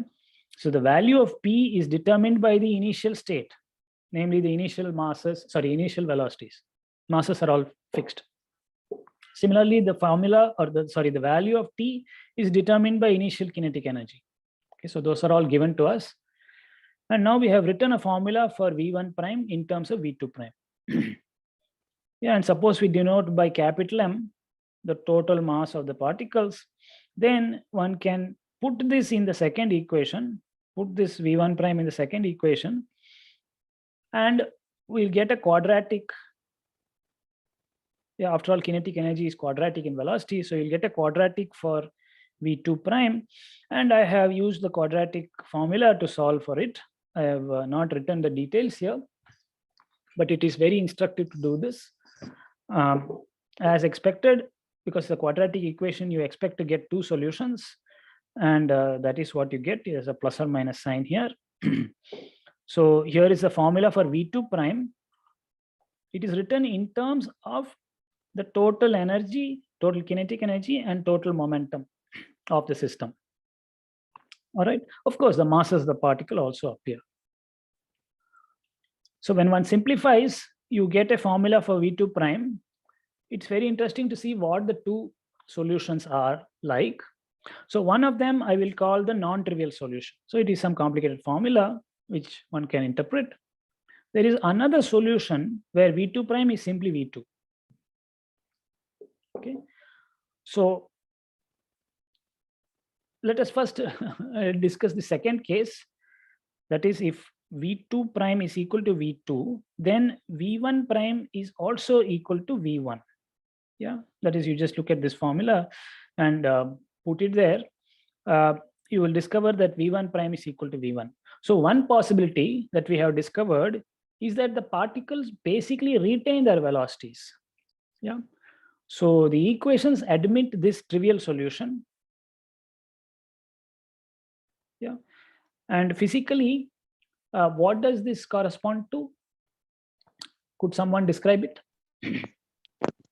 So the value of P is determined by the initial state, namely the initial velocities. Masses are all fixed. Similarly, the formula, or the value of T is determined by initial kinetic energy. Okay, so those are all given to us. And now we have written a formula for V1 prime in terms of V2 prime. Yeah, and suppose we denote by capital M the total mass of the particles, then one can put this in the second equation, put this V1 prime in the second equation, and we'll get a quadratic. Yeah, after all, kinetic energy is quadratic in velocity, so you'll get a quadratic for V2 prime, and I have used the quadratic formula to solve for it. I have not written the details here, but it is very instructive to do this. As expected, because the quadratic equation, you expect to get two solutions, and that is what you get. There's a plus or minus sign here. So here is the formula for V2 prime. It is written in terms of the total energy, total kinetic energy, and total momentum of the system. All right. Of course, the masses of the particle also appear. So when one simplifies, you get a formula for V2 prime. It's very interesting to see what the two solutions are like. So one of them I will call the non-trivial solution. So it is some complicated formula which one can interpret. There is another solution where V2 prime is simply V2. Okay. So let us first discuss the second case. That is, if V2 prime is equal to V2, then V1 prime is also equal to V1. Yeah, that is, you just look at this formula and put it there. You will discover that V1 prime is equal to V1. So one possibility that we have discovered is that the particles basically retain their velocities. Yeah. So the equations admit this trivial solution. Yeah. And physically, what does this correspond to? Could someone describe it?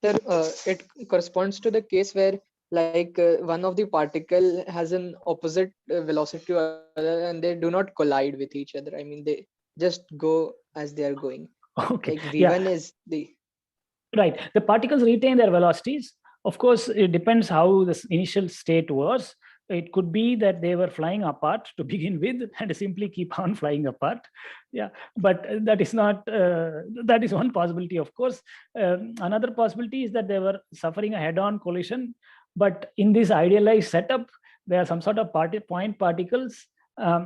Sir, it corresponds to the case where one of the particle has an opposite velocity to other, and they do not collide with each other. I mean, they just go as they are going. Okay. Like V1 is the... Right. The particles retain their velocities. Of course, it depends how the initial state was. It could be that they were flying apart to begin with and simply keep on flying apart. Yeah, but that is not, that is one possibility, of course. Another possibility is that they were suffering a head-on collision. But in this idealized setup, there are some sort of point particles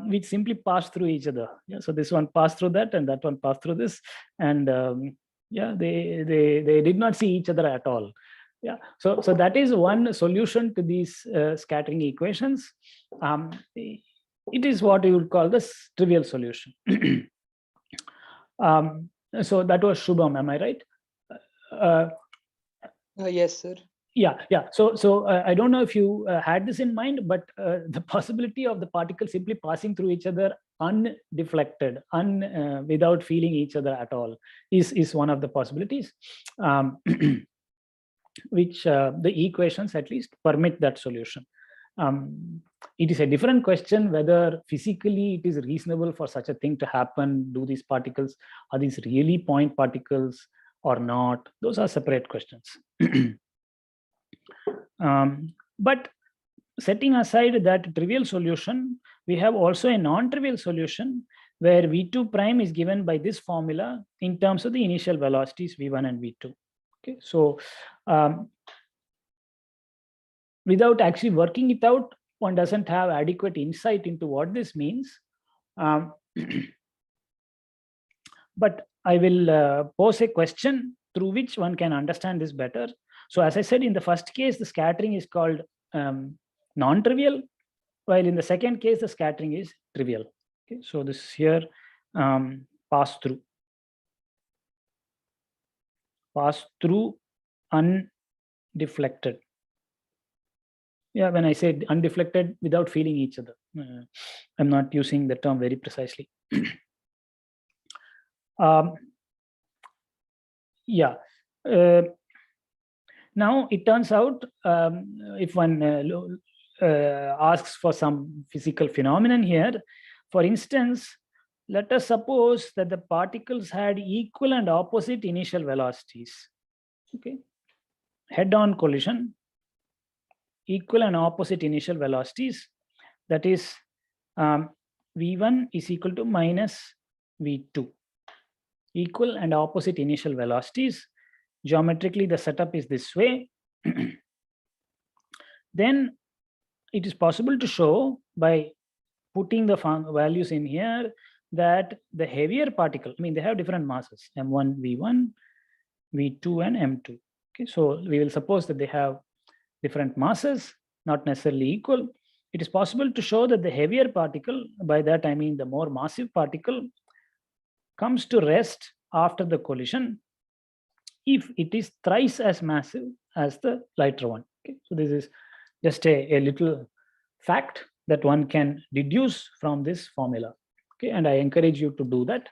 which simply pass through each other. Yeah, so this one passed through that and that one passed through this. And yeah, they did not see each other at all. Yeah, so that is one solution to these scattering equations. It is what you would call the trivial solution. So that was Shubham, am I right? Yes, sir. Yeah. So I don't know if you had this in mind, but the possibility of the particles simply passing through each other undeflected, without feeling each other at all, is one of the possibilities. Which the equations at least permit that solution. It is a different question whether physically it is reasonable for such a thing to happen. Do these particles, are these really point particles or not? Those are separate questions. But setting aside that trivial solution, we have also a non-trivial solution where V2 prime is given by this formula in terms of the initial velocities V1 and V2. Okay, so without actually working it out, one doesn't have adequate insight into what this means. But I will pose a question through which one can understand this better. So as I said, in the first case, the scattering is called non-trivial, while in the second case, the scattering is trivial. Okay, so this is here pass through undeflected. Yeah, when I say undeflected, without feeling each other. I'm not using the term very precisely. Yeah. Now it turns out, if one asks for some physical phenomenon here, for instance, let us suppose that the particles had equal and opposite initial velocities. Okay, head-on collision, equal and opposite initial velocities. That is, v1 is equal to minus v2. Equal and opposite initial velocities. Geometrically, the setup is this way. Then it is possible to show by putting the values in here that the heavier particle, I mean, they have different masses, m1, v1, v2, and m2. Okay, so we will suppose that they have different masses, not necessarily equal. It is possible to show that the heavier particle, by that I mean the more massive particle, comes to rest after the collision if it is thrice as massive as the lighter one. Okay, so this is just a little fact that one can deduce from this formula. Okay, and I encourage you to do that.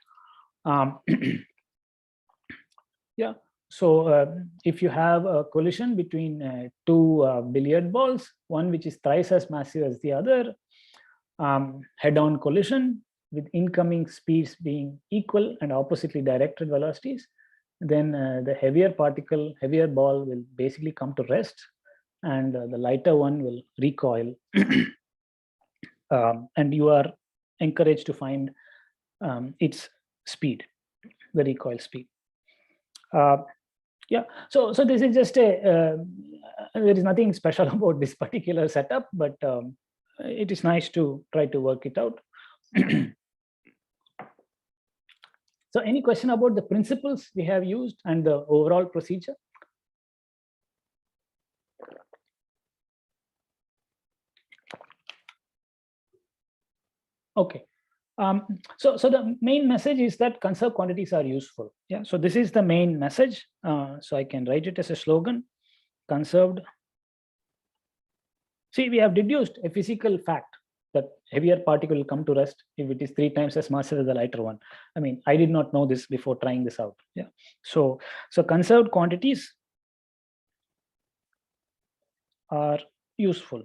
Yeah. So if you have a collision between two billiard balls, one which is thrice as massive as the other, head-on collision with incoming speeds being equal and oppositely directed velocities, then the heavier ball will basically come to rest, and the lighter one will recoil. And you are encouraged to find its speed, the recoil speed. Yeah, so this is just there is nothing special about this particular setup, but it is nice to try to work it out. So any question about the principles we have used and the overall procedure? Okay. So the main message is that conserved quantities are useful. Yeah. So this is the main message. So I can write it as a slogan: conserved. See, we have deduced a physical fact that heavier particle will come to rest if it is 3 times as massive as the lighter one. I mean, I did not know this before trying this out. Yeah. So conserved quantities are useful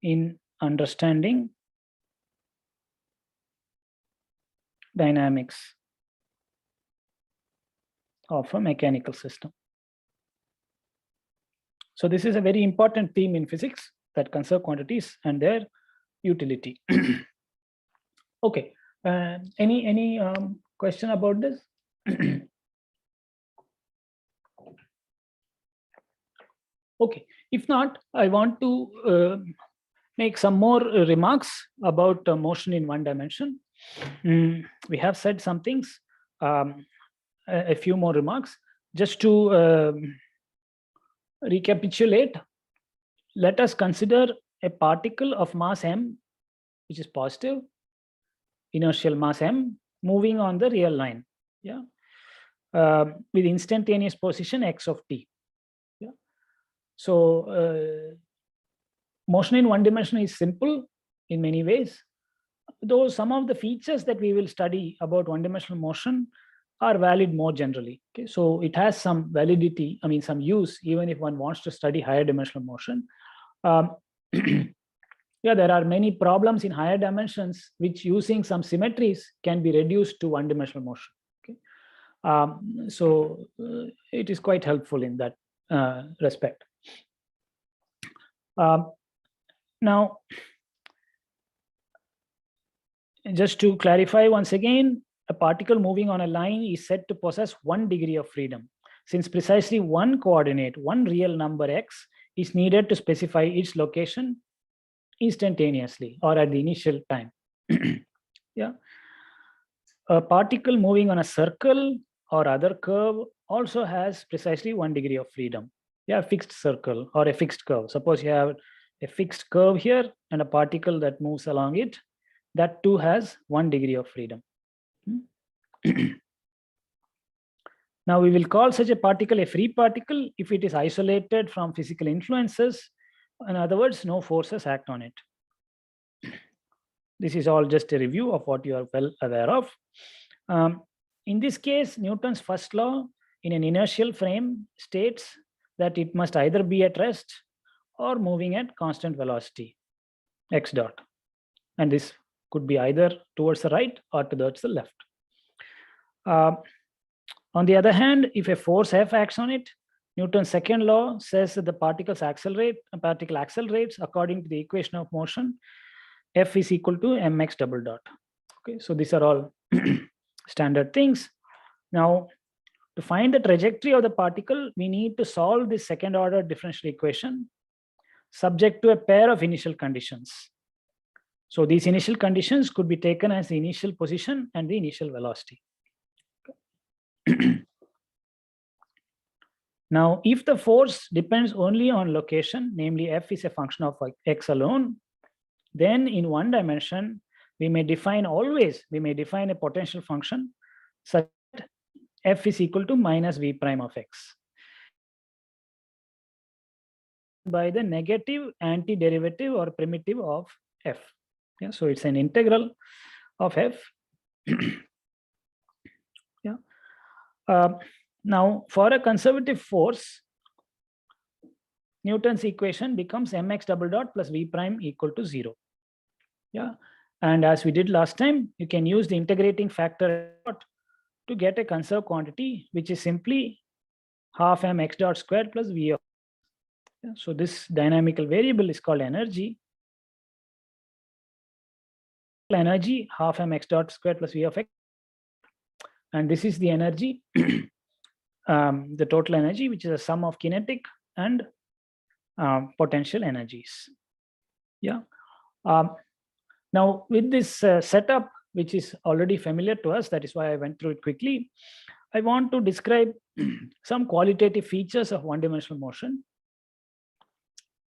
in understanding dynamics of a mechanical system. So this is a very important theme in physics, that conserved quantities and their utility. Okay, any question about this? Okay, if not, I want to make some more remarks about motion in one dimension. We have said some things, a few more remarks. Just to recapitulate, let us consider a particle of mass m, which is positive, inertial mass m, moving on the real line, yeah, with instantaneous position x of t. Yeah. So motion in one dimension is simple in many ways, though some of the features that we will study about one-dimensional motion are valid more generally. Okay, so it has some validity, I mean some use, even if one wants to study higher dimensional motion. Yeah, there are many problems in higher dimensions which, using some symmetries, can be reduced to one-dimensional motion. Okay, so it is quite helpful in that respect. Now, just to clarify once again, a particle moving on a line is said to possess 1 degree of freedom, since precisely one coordinate, one real number x, is needed to specify its location instantaneously or at the initial time. Yeah. A particle moving on a circle or other curve also has precisely 1 degree of freedom. Yeah, fixed circle or a fixed curve. Suppose you have a fixed curve here and a particle that moves along it, that too has 1 degree of freedom. Now we will call such a particle a free particle if it is isolated from physical influences. In other words, no forces act on it. This is all just a review of what you are well aware of. In this case, Newton's first law in an inertial frame states that it must either be at rest or moving at constant velocity, x dot. And this could be either towards the right or towards the left. On the other hand, if a force F acts on it, Newton's second law says that the particle accelerates according to the equation of motion, F is equal to mx double dot. Okay, so these are all standard things. Now, to find the trajectory of the particle, we need to solve this second order differential equation subject to a pair of initial conditions. So these initial conditions could be taken as the initial position and the initial velocity. Now, if the force depends only on location, namely F is a function of x alone, then in one dimension, we may define a potential function such that F is equal to minus v prime of x by the negative antiderivative or primitive of F. Yeah, so it's an integral of F. Yeah. Now, for a conservative force, Newton's equation becomes mx double dot plus v prime equal to 0. Yeah, and as we did last time, you can use the integrating factor to get a conserved quantity, which is simply half mx dot squared plus v of. Yeah, so this dynamical variable is called energy. Energy half mx dot squared plus v of x, and this is the energy. The total energy, which is a sum of kinetic and potential energies. Yeah. Now, with this setup, which is already familiar to us, that is why I went through it quickly, I want to describe some qualitative features of one-dimensional motion.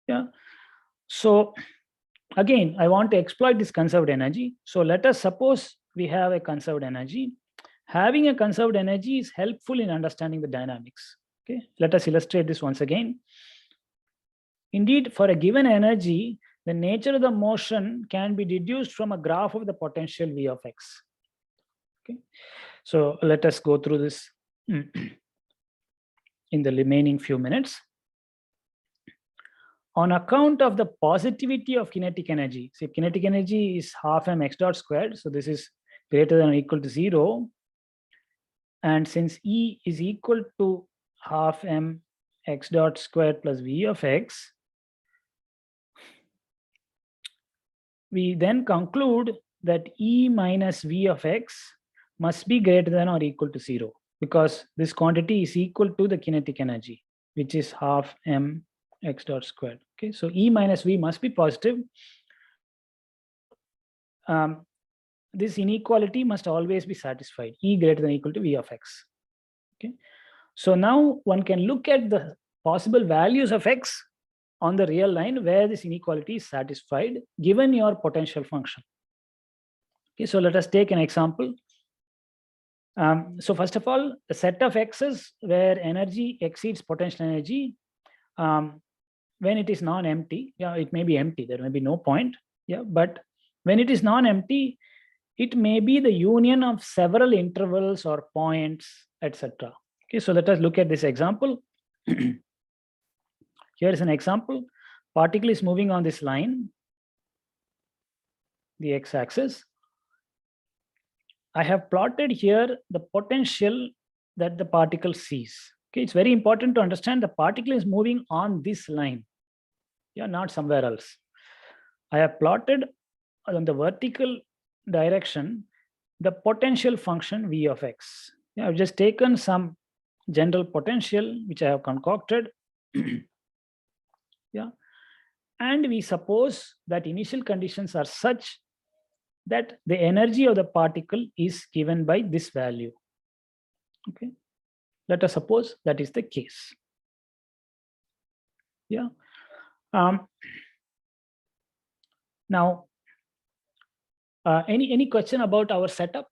Yeah. So again, I want to exploit this conserved energy. So let us suppose we have a conserved energy. Having a conserved energy is helpful in understanding the dynamics. Okay, let us illustrate this once again. Indeed, for a given energy, the nature of the motion can be deduced from a graph of the potential v of x. Okay, so let us go through this in the remaining few minutes. On account of the positivity of kinetic energy, see, kinetic energy is half mx dot squared, so this is greater than or equal to 0. And since E is equal to half m x dot squared plus v of x, we then conclude that E minus v of x must be greater than or equal to 0, because this quantity is equal to the kinetic energy, which is half m x dot squared. Okay, so E minus v must be positive. This inequality must always be satisfied, E greater than or equal to v of x. Okay, so now one can look at the possible values of x on the real line where this inequality is satisfied given your potential function. Okay, so let us take an example. So first of all, a set of x's where energy exceeds potential energy when it is non-empty. Yeah, it may be empty, there may be no point. Yeah, but when it is non-empty, it may be the union of several intervals or points, etc. Okay, so let us look at this example. Here is an example. Particle is moving on this line, the x-axis. I have plotted here the potential that the particle sees. Okay, it's very important to understand the particle is moving on this line, yeah, not somewhere else. I have plotted on the vertical direction the potential function v of x. Yeah, I've just taken some general potential which I have concocted Yeah. And we suppose that initial conditions are such that the energy of the particle is given by this value. Okay. Let us suppose that is the case. Yeah. Now, any question about our setup?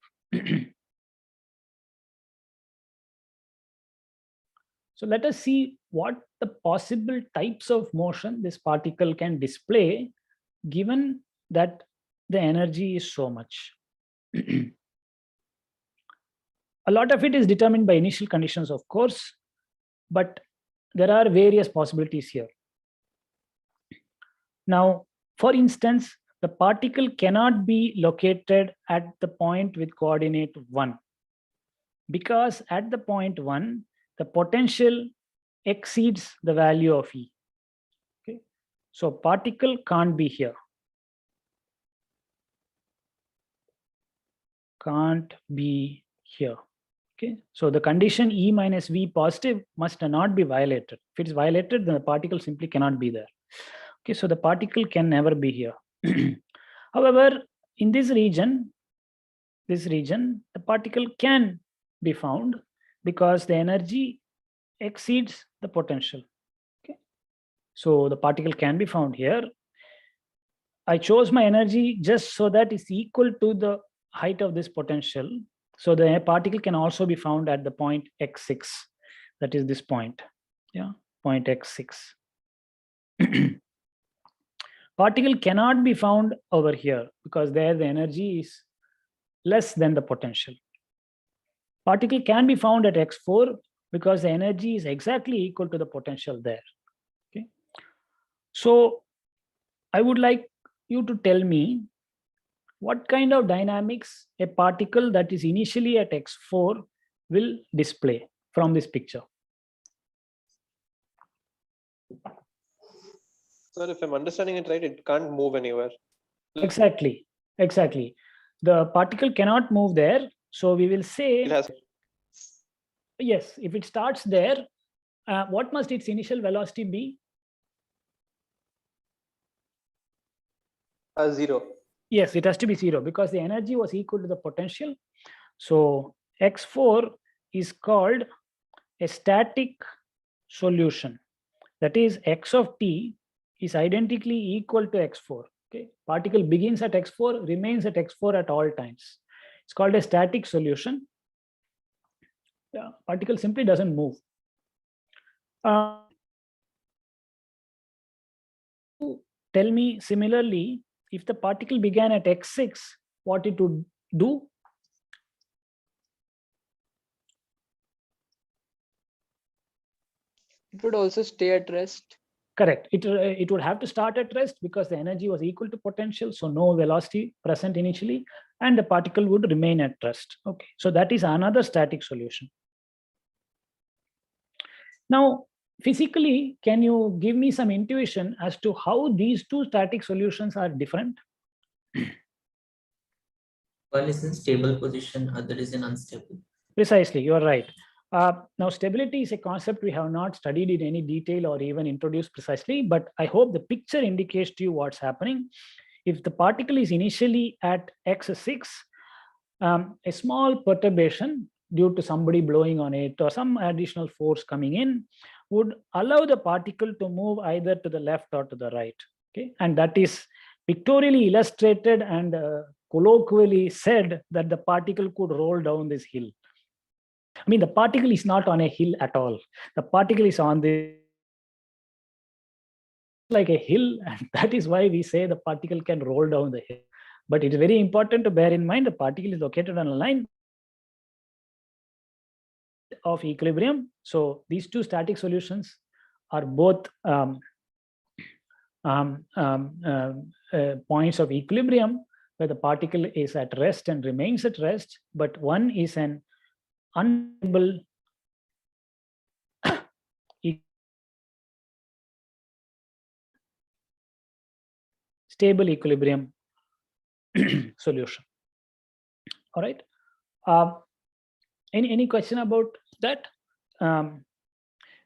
So let us see what the possible types of motion this particle can display, given that the energy is so much. A lot of it is determined by initial conditions, of course, but there are various possibilities here. Now, for instance, the particle cannot be located at the point with coordinate 1, because at the point 1, the potential exceeds the value of E. Okay, so particle can't be here. Can't be here. Okay, so the condition E minus V positive must not be violated. If it's violated, then the particle simply cannot be there. Okay, so the particle can never be here. However, in this region, the particle can be found because the energy exceeds the potential. Okay, so the particle can be found here. I chose my energy just so that it's equal to the height of this potential. So the particle can also be found at the point x6. That is this point. Yeah, point x6. Particle cannot be found over here because there the energy is less than the potential. Particle can be found at x4 because the energy is exactly equal to the potential there. Okay, so I would like you to tell me what kind of dynamics a particle that is initially at x4 will display from this picture. Sir, if I'm understanding it right, it can't move anywhere. Exactly. The particle cannot move there. So we will say, It has yes, if it starts there, what must its initial velocity be? 0. Yes, it has to be 0 because the energy was equal to the potential. So x4 is called a static solution. That is, x of t is identically equal to x4. Okay, particle begins at x4, remains at x4 at all times. It's called a static solution. Yeah, particle simply doesn't move. Tell me similarly, if the particle began at x6, what it would do? It would also stay at rest. Correct. It would have to start at rest because the energy was equal to potential, so no velocity present initially, and the particle would remain at rest. Okay, so that is another static solution. Now, physically, can you give me some intuition as to how these two static solutions are different? One is in stable position, other is in unstable. Precisely, you are right. Now, stability is a concept we have not studied in any detail or even introduced precisely, but I hope the picture indicates to you what's happening. If the particle is initially at x6, a small perturbation due to somebody blowing on it or some additional force coming in would allow the particle to move either to the left or to the right. Okay, and that is pictorially illustrated and colloquially said that the particle could roll down this hill. I mean, the particle is not on a hill at all. The particle is on the like a hill, and that is why we say the particle can roll down the hill. But it is very important to bear in mind the particle is located on a line of equilibrium. So these two static solutions are both points of equilibrium where the particle is at rest and remains at rest, but one is an unstable stable equilibrium solution. All right. Any question about that?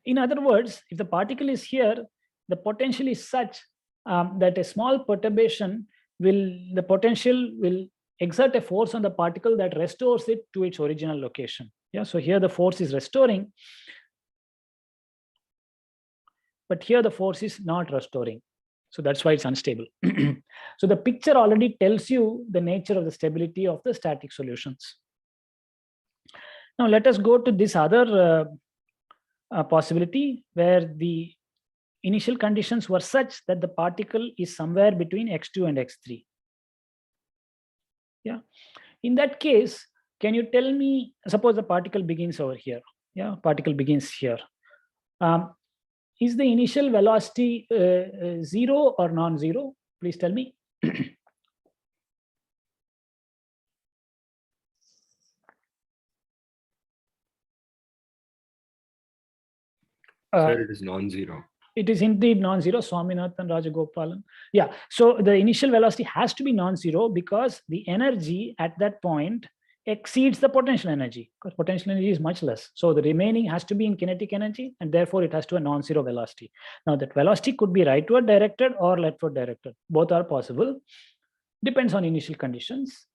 In other words, if the particle is here, the potential is such that a small perturbation the potential will exert a force on the particle that restores it to its original location. Yeah, so here the force is restoring, but here the force is not restoring. So that's why it's unstable. So the picture already tells you the nature of the stability of the static solutions. Now let us go to this other possibility where the initial conditions were such that the particle is somewhere between x2 and x3. Yeah, in that case, can you tell me, suppose the particle begins over here. Yeah, particle begins here. Is the initial velocity 0 or non-zero? Please tell me. Sir, it is non-zero. It is indeed non-zero, Swaminathan Rajagopalan. Yeah, so the initial velocity has to be non-zero because the energy at that point exceeds the potential energy, because potential energy is much less. So the remaining has to be in kinetic energy, and therefore it has to be a non-zero velocity. Now that velocity could be rightward directed or leftward directed. Both are possible. Depends on initial conditions.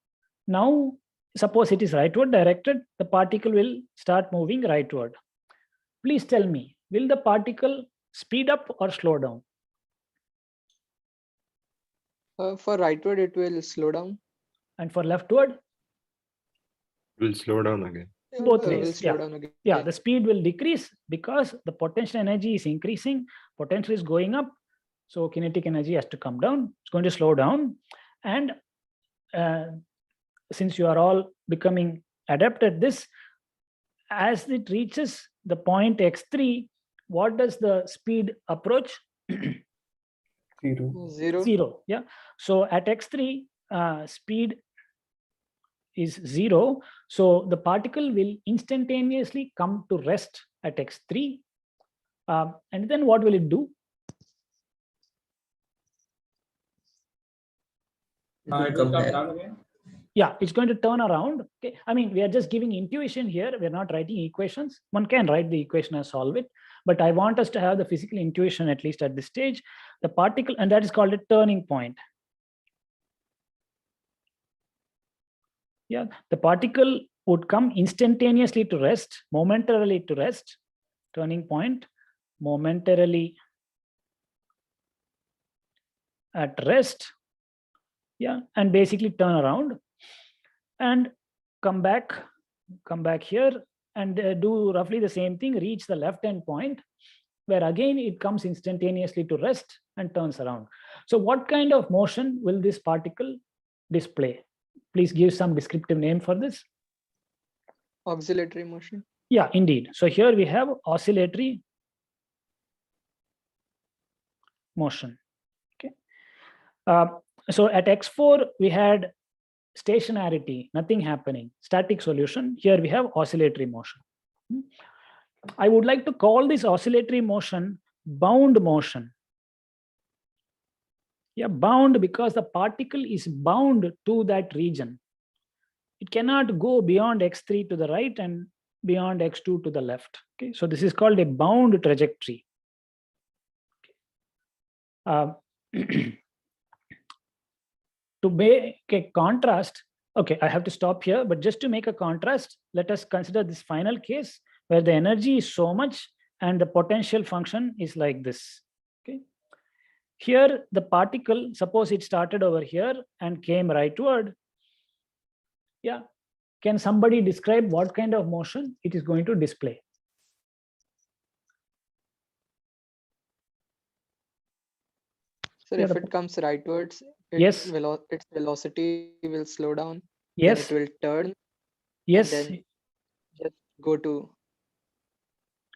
Now, suppose it is rightward directed, the particle will start moving rightward. Please tell me, will the particle speed up or slow down? For rightward, it will slow down. And for leftward? Will slow down again. Both Will ways. slow Yeah. down again. Yeah, the speed will decrease because the potential energy is increasing, potential is going up, so kinetic energy has to come down. It's going to slow down. And since you are all becoming adept at this, as it reaches the point x3, what does the speed approach? Zero. Zero. Yeah. So at x3, speed is 0. So the particle will instantaneously come to rest at x3. And then what will it do? It will It will come come back. down again. Yeah, it's going to turn around. Okay. I mean, we are just giving intuition here. We're not writing equations. One can write the equation and solve it. But I want us to have the physical intuition, at least at this stage. The particle, and that is called a turning point. Yeah, the particle would come instantaneously to rest, momentarily to rest, turning point, momentarily at rest, yeah, and basically turn around and come back here and do roughly the same thing, reach the left end point, where again it comes instantaneously to rest and turns around. So what kind of motion will this particle display? Please give some descriptive name for this. Oscillatory motion. Yeah, indeed. So here we have oscillatory motion. Okay. So at x4 we had stationarity, nothing happening, static solution. Here we have oscillatory motion. I would like to call this oscillatory motion bound motion. Yeah, bound because the particle is bound to that region. It cannot go beyond x3 to the right and beyond x2 to the left. Okay, so this is called a bound trajectory. To make a contrast, okay, I have to stop here, but just to make a contrast, let us consider this final case where the energy is so much and the potential function is like this. Okay. Here, the particle, suppose it started over here and came rightward. Yeah. Can somebody describe what kind of motion it is going to display? So Yeah, if the- it comes rightwards, Yes. its velocity will slow down. Yes. Then it will turn. Yes. Then just go to.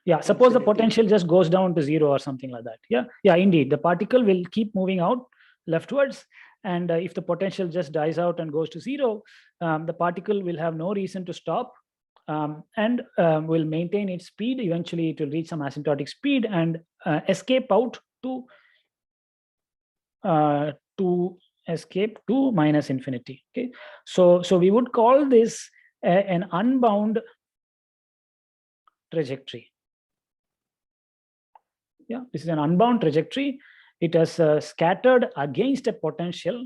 Yeah, suppose the infinity. potential just goes down to 0 or something like that. Yeah, yeah, indeed. The particle will keep moving out leftwards. And if the potential just dies out and goes to 0, the particle will have no reason to stop and will maintain its speed. Eventually, it will reach some asymptotic speed and escape out to escape to minus infinity. Okay, so we would call this an unbound trajectory. Yeah, this is an unbound trajectory. It has scattered against a potential.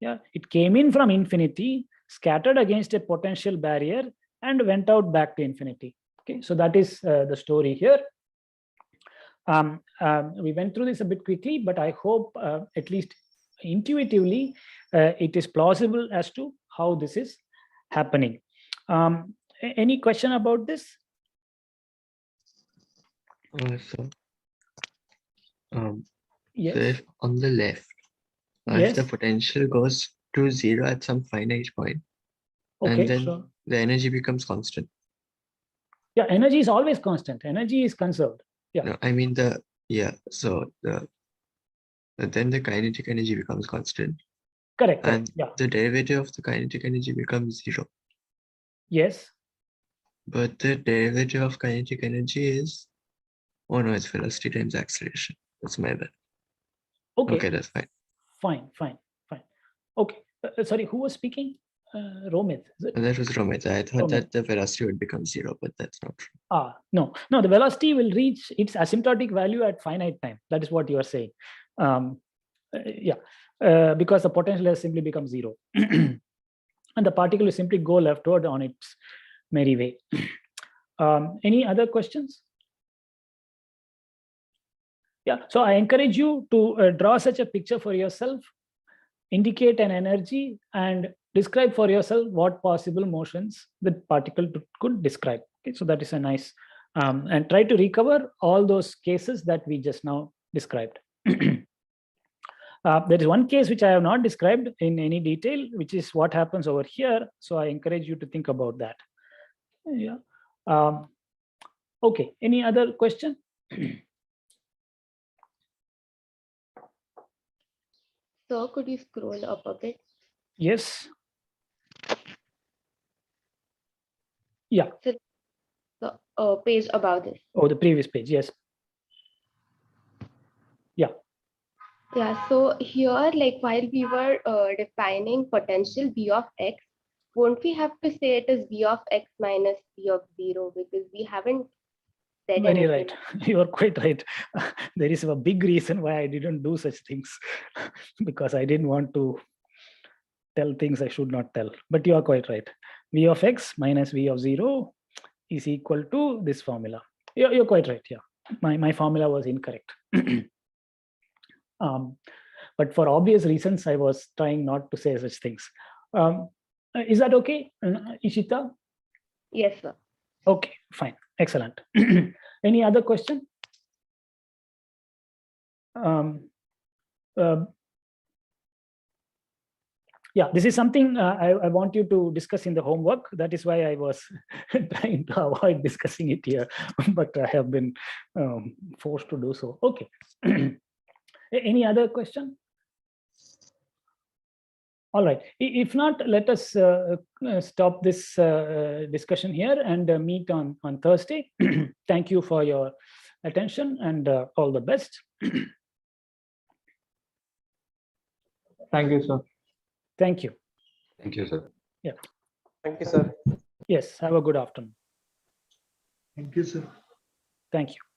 Yeah, it came in from infinity, scattered against a potential barrier, and went out back to infinity. Okay, so that is the story here. We went through this a bit quickly, but I hope at least intuitively it is plausible as to how this is happening. Any question about this? Yes. So if on the left, if the Yes. potential goes to 0 at some finite point, Okay, and then sure. the energy becomes constant. Yeah, energy is always constant. Energy is conserved. Yeah. No, I mean so then the kinetic energy becomes constant. Correct. And yeah. the derivative of the kinetic energy becomes 0. Yes. But the derivative of kinetic energy is, oh no, it's velocity times acceleration. That's my bad. Okay, that's fine. Fine. Okay. Sorry, who was speaking? Romit. Is it? That was Romit. I thought Romit. that the velocity would become 0, but that's not true. No, the velocity will reach its asymptotic value at finite time. That is what you are saying. Because the potential has simply become 0. And the particle will simply go leftward on its merry way. Any other questions? Yeah, so I encourage you to draw such a picture for yourself, indicate an energy, and describe for yourself what possible motions the particle could describe. Okay, so that is a nice, and try to recover all those cases that we just now described. There is one case which I have not described in any detail, which is what happens over here. So I encourage you to think about that. Yeah. Okay, any other question? So could you scroll up a bit? Yes. Yeah. So the page about this. Oh, the previous page. Yes. Yeah. Yeah. So here, like while we were defining potential V of x, won't we have to say it is V of x minus V of 0, because we haven't said Very anything. right. You are quite right. There is a big reason why I didn't do such things, because I didn't want to tell things I should not tell. But you are quite right. V of x minus V of 0 is equal to this formula. You're quite right. Yeah, my formula was incorrect. But for obvious reasons, I was trying not to say such things. Is that okay, Ishita? Yes, sir. Okay, fine, excellent. Any other question? Yeah, this is something I want you to discuss in the homework. That is why I was trying to avoid discussing it here, but I have been forced to do so. Okay. Any other question? All right. If not, let us stop this discussion here and meet on Thursday. Thank you for your attention and all the best. Thank you, sir. Thank you. Thank you, sir. Yeah. Thank you, sir. Yes. Have a good afternoon. Thank you, sir. Thank you.